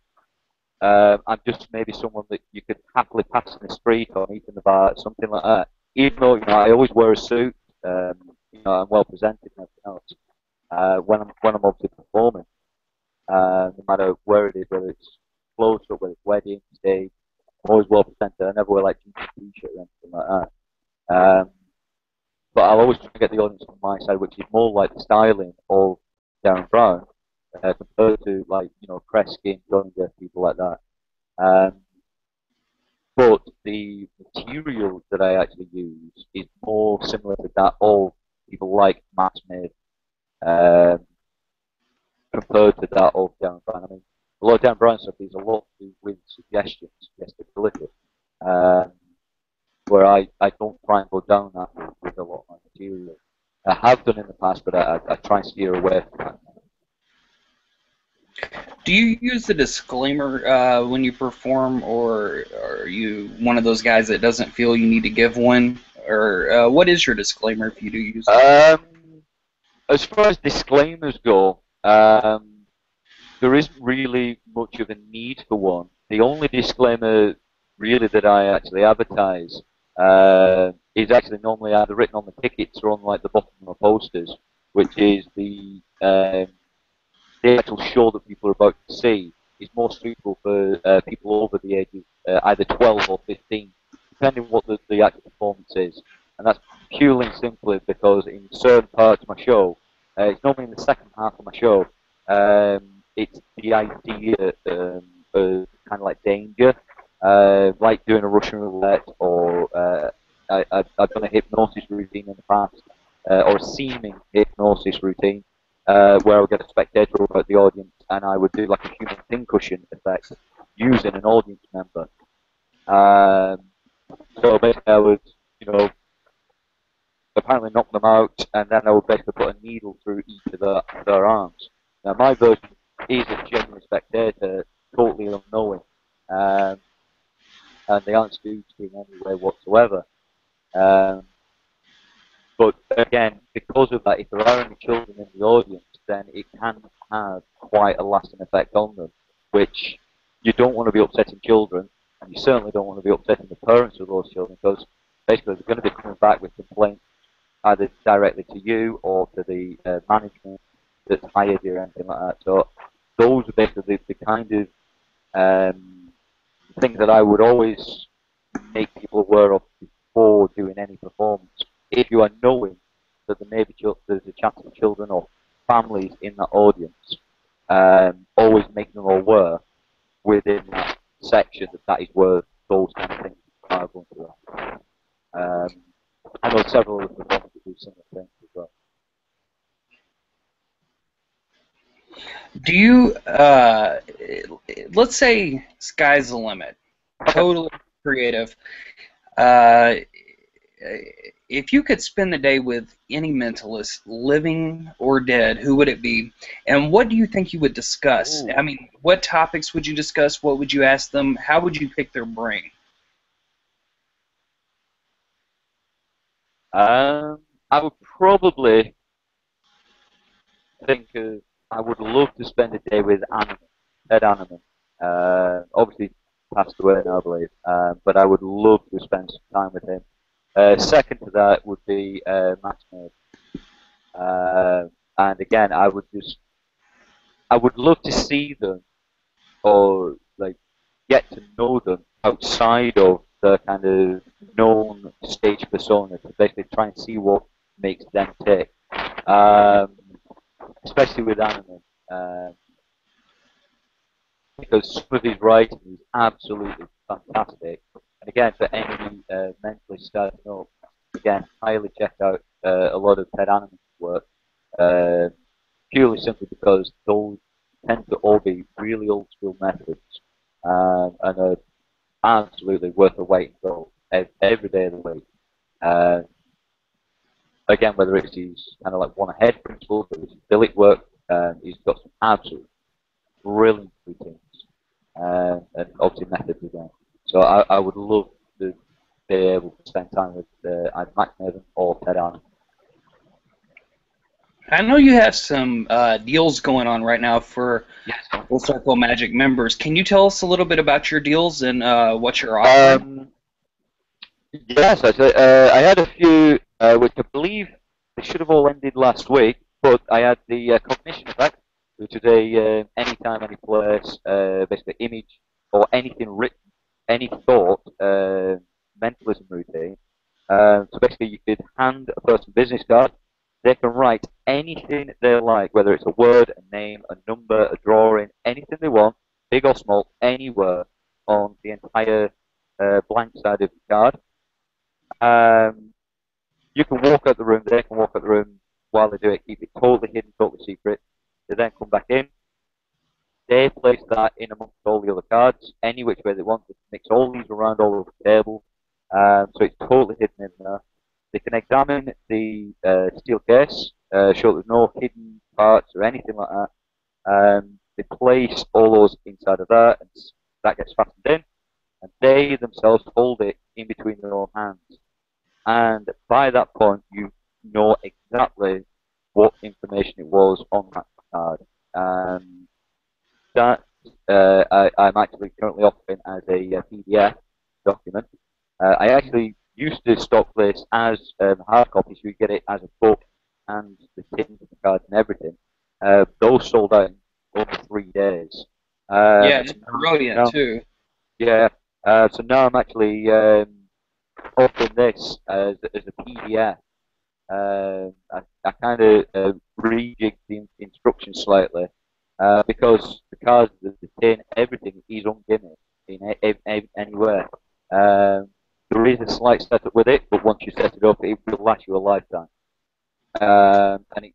I'm just maybe someone that you could happily pass in the street or meet in the bar, something like that. Even though I always wear a suit, um, I'm well presented and everything else. When I'm obviously performing, no matter where it is, whether it's close up, whether it's wedding, stage, I'm always well presented. I never wear like jeans and t-shirt or anything like that. But I'll always try to get the audience on my side, which is more like the styling of Darren Brown compared to like Kreskin, Gunninger, people like that. Um, but the material that I actually use is more similar to that of people like Matt Smith um, compared to that of Darren Brown. I mean, a lot of Darren Brown stuff is a lot to do with suggestions, suggestibility, um, where I don't try and go down that route with a lot of my material. I have done in the past, but I try and steer away from that. Do you use the disclaimer when you perform, or are you one of those guys that doesn't feel you need to give one? Or what is your disclaimer if you do use it? As far as disclaimers go, there isn't really much of a need for one. The only disclaimer really that I actually advertise is actually normally either written on the tickets or on like the bottom of the posters, which is the actual show that people are about to see is more suitable for people over the age of either 12 or 15, depending on what the actual performance is. And that's purely and simply because in certain parts of my show, it's normally in the second half of my show, it's the idea of kind of like danger, like doing a Russian roulette or I've done a hypnosis routine in the past, or a seeming hypnosis routine where I would get a spectator over at the audience and I would do like a human pincushion effect using an audience member. Um, so basically I would, apparently knock them out and then I would basically put a needle through each of their arms. Now my version is a genuine spectator, totally unknowing, um, and they aren't spooked in any way whatsoever. Um, But again, because of that, if there are any children in the audience, then it can have quite a lasting effect on them, which you don't want to be upsetting children, and you certainly don't want to be upsetting the parents of those children, because basically they're going to be coming back with complaints either directly to you or to the management that's hired you or anything like that. So those are basically the kind of um, things that I would always make people aware of before doing any performance. If you are knowing that there may be there's a chance of children or families in that audience, always make them aware within that section that is where those kind of things are going to happen. I know several of the performers do similar things as well. Do you, let's say sky's the limit, Okay. totally creative. Uh, if you could spend the day with any mentalist, living or dead, who would it be? And what do you think you would discuss? Ooh. I mean, what topics would you discuss? What would you ask them? How would you pick their brain? I would probably think of, I would love to spend a day with Animal, Ed Animal. Obviously passed away now, I believe, but I would love to spend some time with him. Second to that would be Matt Smith. And again, I would love to see them or like get to know them outside of the kind of known stage persona to basically try and see what makes them tick. Um, Especially with anime. Because some of his writing is absolutely fantastic. And again, for any mentally starting up, again, highly check out a lot of Ted Animan's work, uh, purely simply because those tend to all be really old school methods and are absolutely worth the wait and go every day of the week. Uh, Again, whether it's his kind of like one ahead principles, or his billet work, he's got some absolute brilliant routines. and obviously methods again. So I would love to be able to spend time with either Max Maven or Ted Arnold. I know you have some deals going on right now for Yes. Full Circle Magic members. Can you tell us a little bit about your deals and what you're offering? Um, yes, I had a few, which I believe they should have all ended last week, but I had the cognition effect, which is a anytime, any place, basically image or anything written, any thought, mentalism routine. So basically, you could hand a person a business card. They can write anything they like, whether it's a word, a name, a number, a drawing, anything they want, big or small, anywhere on the entire blank side of the card. Um, you can walk out the room, they can walk out the room while they do it, keep it totally hidden, totally secret. They then come back in, they place that in amongst all the other cards, any which way they want. They can mix all these around all over the table, so it's totally hidden in there. They can examine the steel case, show there's no hidden parts or anything like that. They place all those inside of that, and that gets fastened in, and they themselves hold it in between their own hands. And by that point, you know exactly what information it was on that card. That I'm actually currently offering as a PDF document. I actually used to stock this as hard copy, so you get it as a book and the tins and the cards and everything. Those sold out in over 3 days. Yeah, So it's brilliant now, too. yeah. So now I'm actually offering this as a PDF. I kind of rejigged the instructions slightly because the cars, the tin, everything is ungimmicks in anywhere. Um, there is a slight setup with it, but once you set it up, it will last you a lifetime. And it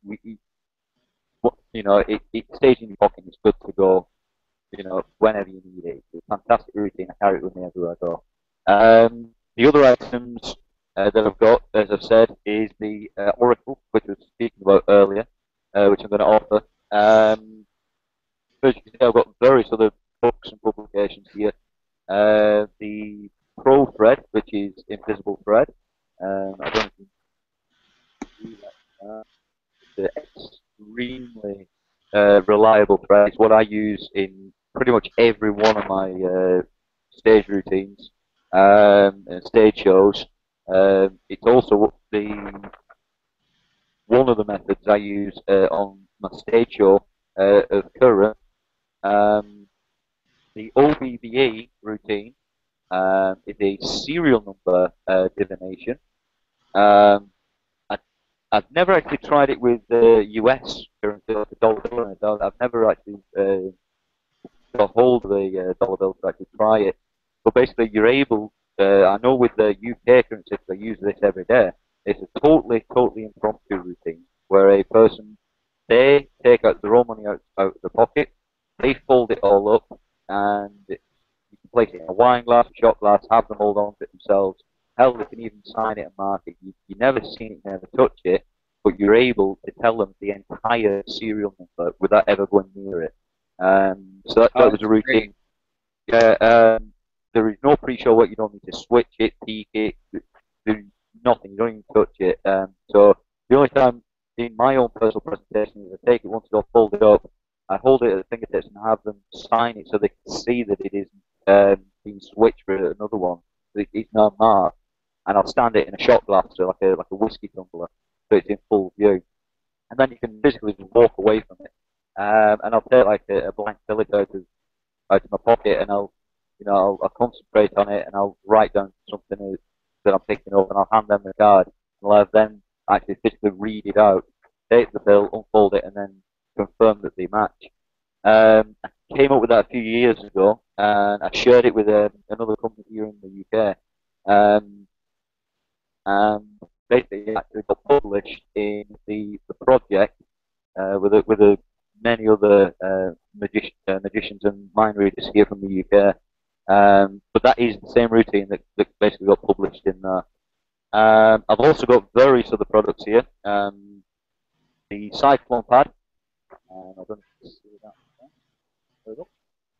stays in your pocket. It's good to go, whenever you need it. It's a fantastic routine. I carry it with me everywhere I go. The other items that I've got, as I've said, is the Oracle, which I was speaking about earlier, which I'm going to offer. As you can see, I've got various other books and publications here. The Pro Thread, which is invisible thread. I don't know if you can see that. The extremely reliable thread. It's what I use in pretty much every one of my stage routines and stage shows. It's also the one of the methods I use on my stage show of current. Um, the OBBE routine is a serial number divination. Um, I, I've never actually tried it with the US currency, like the dollar bill. I've never actually got hold of the dollar bill to actually try it. But basically, you're able. I know with the UK currency, because I use this every day. It's a totally impromptu routine where a person they take out their own money out of the pocket, they fold it all up, and you can place it in a wine glass, a shot glass, have them hold on to it themselves. Hell, they can even sign it and mark it. You never seen it, never touch it, but you're able to tell them the entire serial number without ever going near it. So Oh, that was a that's great. routine. Yeah, there is no pre-show work. You don't need to switch it, peek it, do nothing. You don't even touch it. So the only time in my own personal presentation is I take it once it's all folded up, I hold it at the fingertips and have them sign it so they can see that it isn't being switched for another one. It's now marked, and I'll stand it in a shot glass, so like a whiskey tumbler, so it's in full view, and then you can physically just walk away from it. And I'll take like a blank billet out of my pocket, and I'll concentrate on it, and I'll write down something that I'm picking up, and I'll hand them the card, and I'll have them actually physically read it out, take the bill, unfold it, and then confirm that they match. I came up with that a few years ago, and I shared it with another company here in the UK. Um, and basically, it actually got published in the project with many other magicians and mind readers here from the UK. But that is the same routine that basically got published in there. I've also got various other products here. The Cyclone Pad. I don't know if you can see that. There we go.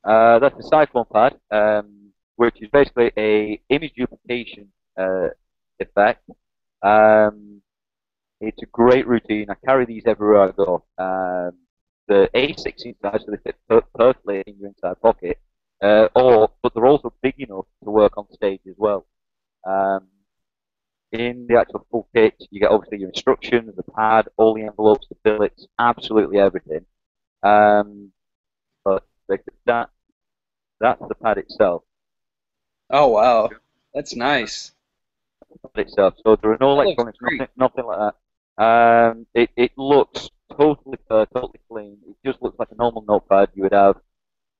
That's a Cyclone pad, which is basically a image duplication effect. Um, it's a great routine. I carry these everywhere I go. The A6 inside, so they fit perfectly in your inside pocket. But they're also big enough to work on stage as well. Um, in the actual full kit, you get obviously your instructions, the pad, all the envelopes, the billets, absolutely everything. Um, but that that's the pad itself. Oh wow, that's nice. Itself. So there are no That looks electronics, great. nothing like that. It looks totally clean. It just looks like a normal notepad you would have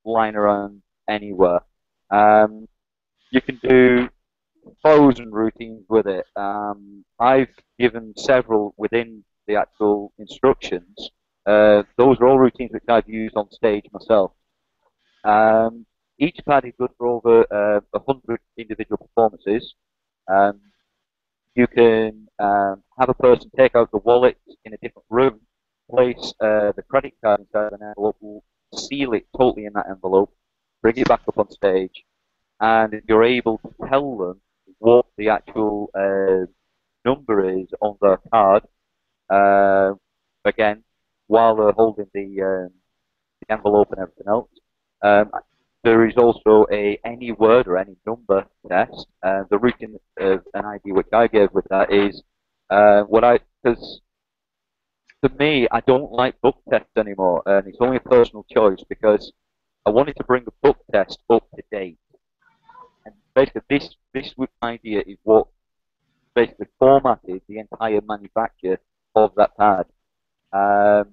lying around anywhere. Um, you can do thousand routines with it. I've given several within the actual instructions. Those are all routines which I've used on stage myself. Um, each pad is good for over 100 individual performances. Um, You can have a person take out the wallet in a different room, place the credit card inside an envelope, seal it totally in that envelope, bring it back up on stage, and you're able to tell them what the actual number is on their card. Uh, Again, while they're holding the envelope and everything else. Um, there is also a any word or any number test. The routine of an ID which I gave with that is what I because to me I don't like book tests anymore, and it's only a personal choice because I wanted to bring the book test up to date. And basically, this idea is what basically formatted the entire manufacture of that pad. Um,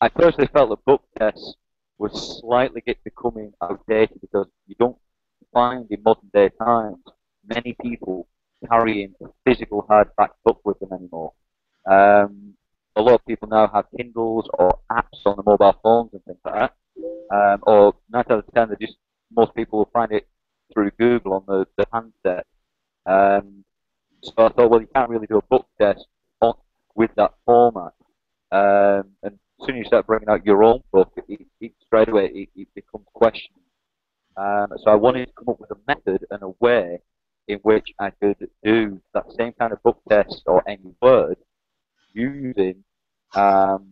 I personally felt that book tests was slightly becoming outdated because you don't find in modern day times many people carrying a physical hardback book with them anymore. Um, a lot of people now have Kindles or apps on the mobile phones and things like that. Or 9 out of 10, they just most people will find it through Google on the handset. Um, so I thought, well, you can't really do a book test on, with that format. And as soon as you start bringing out your own book, it straight away it becomes questionable. So I wanted to come up with a method and a way in which I could do that same kind of book test or any word using um,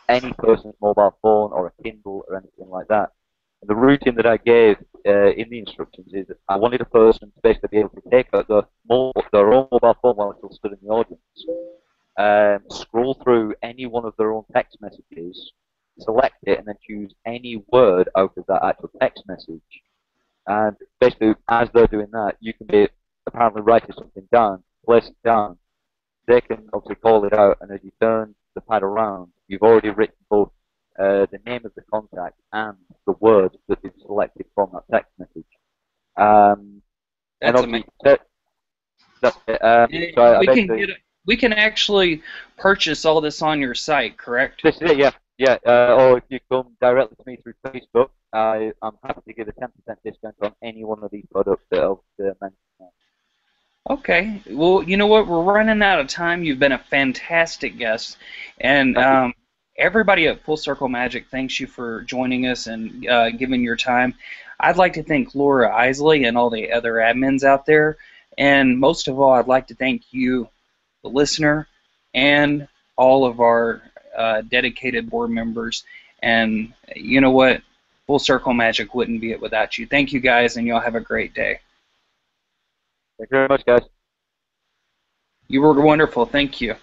any person's mobile phone or a Kindle or anything like that. And the routine that I gave in the instructions is that I wanted a person to basically be able to take out their own mobile phone while still stood in the audience, scroll through any one of their own text messages, select it, and then choose any word out of that actual text message. And basically, as they're doing that, you can be apparently writing something down, place it down. They can obviously call it out, and as you turn the pad around, you've already written both the name of the contact and the word that is selected from that text message. And That's obviously, amazing. that's it. So And I basically we can actually purchase all this on your site, correct? this is it, yeah. Yeah, or if you come directly to me through Facebook, I'm happy to give a 10% discount on any one of these products that I've mentioned. Okay. Well, you know what? We're running out of time. You've been a fantastic guest, and Thank you. everybody at Full Circle Magic thanks you for joining us and giving your time. I'd like to thank Laura Isley and all the other admins out there, and most of all, I'd like to thank you, the listener, and all of our dedicated board members. And you know what? Full Circle Magic wouldn't be it without you. Thank you guys, and y'all have a great day. Thank you very much, guys. You were wonderful. Thank you.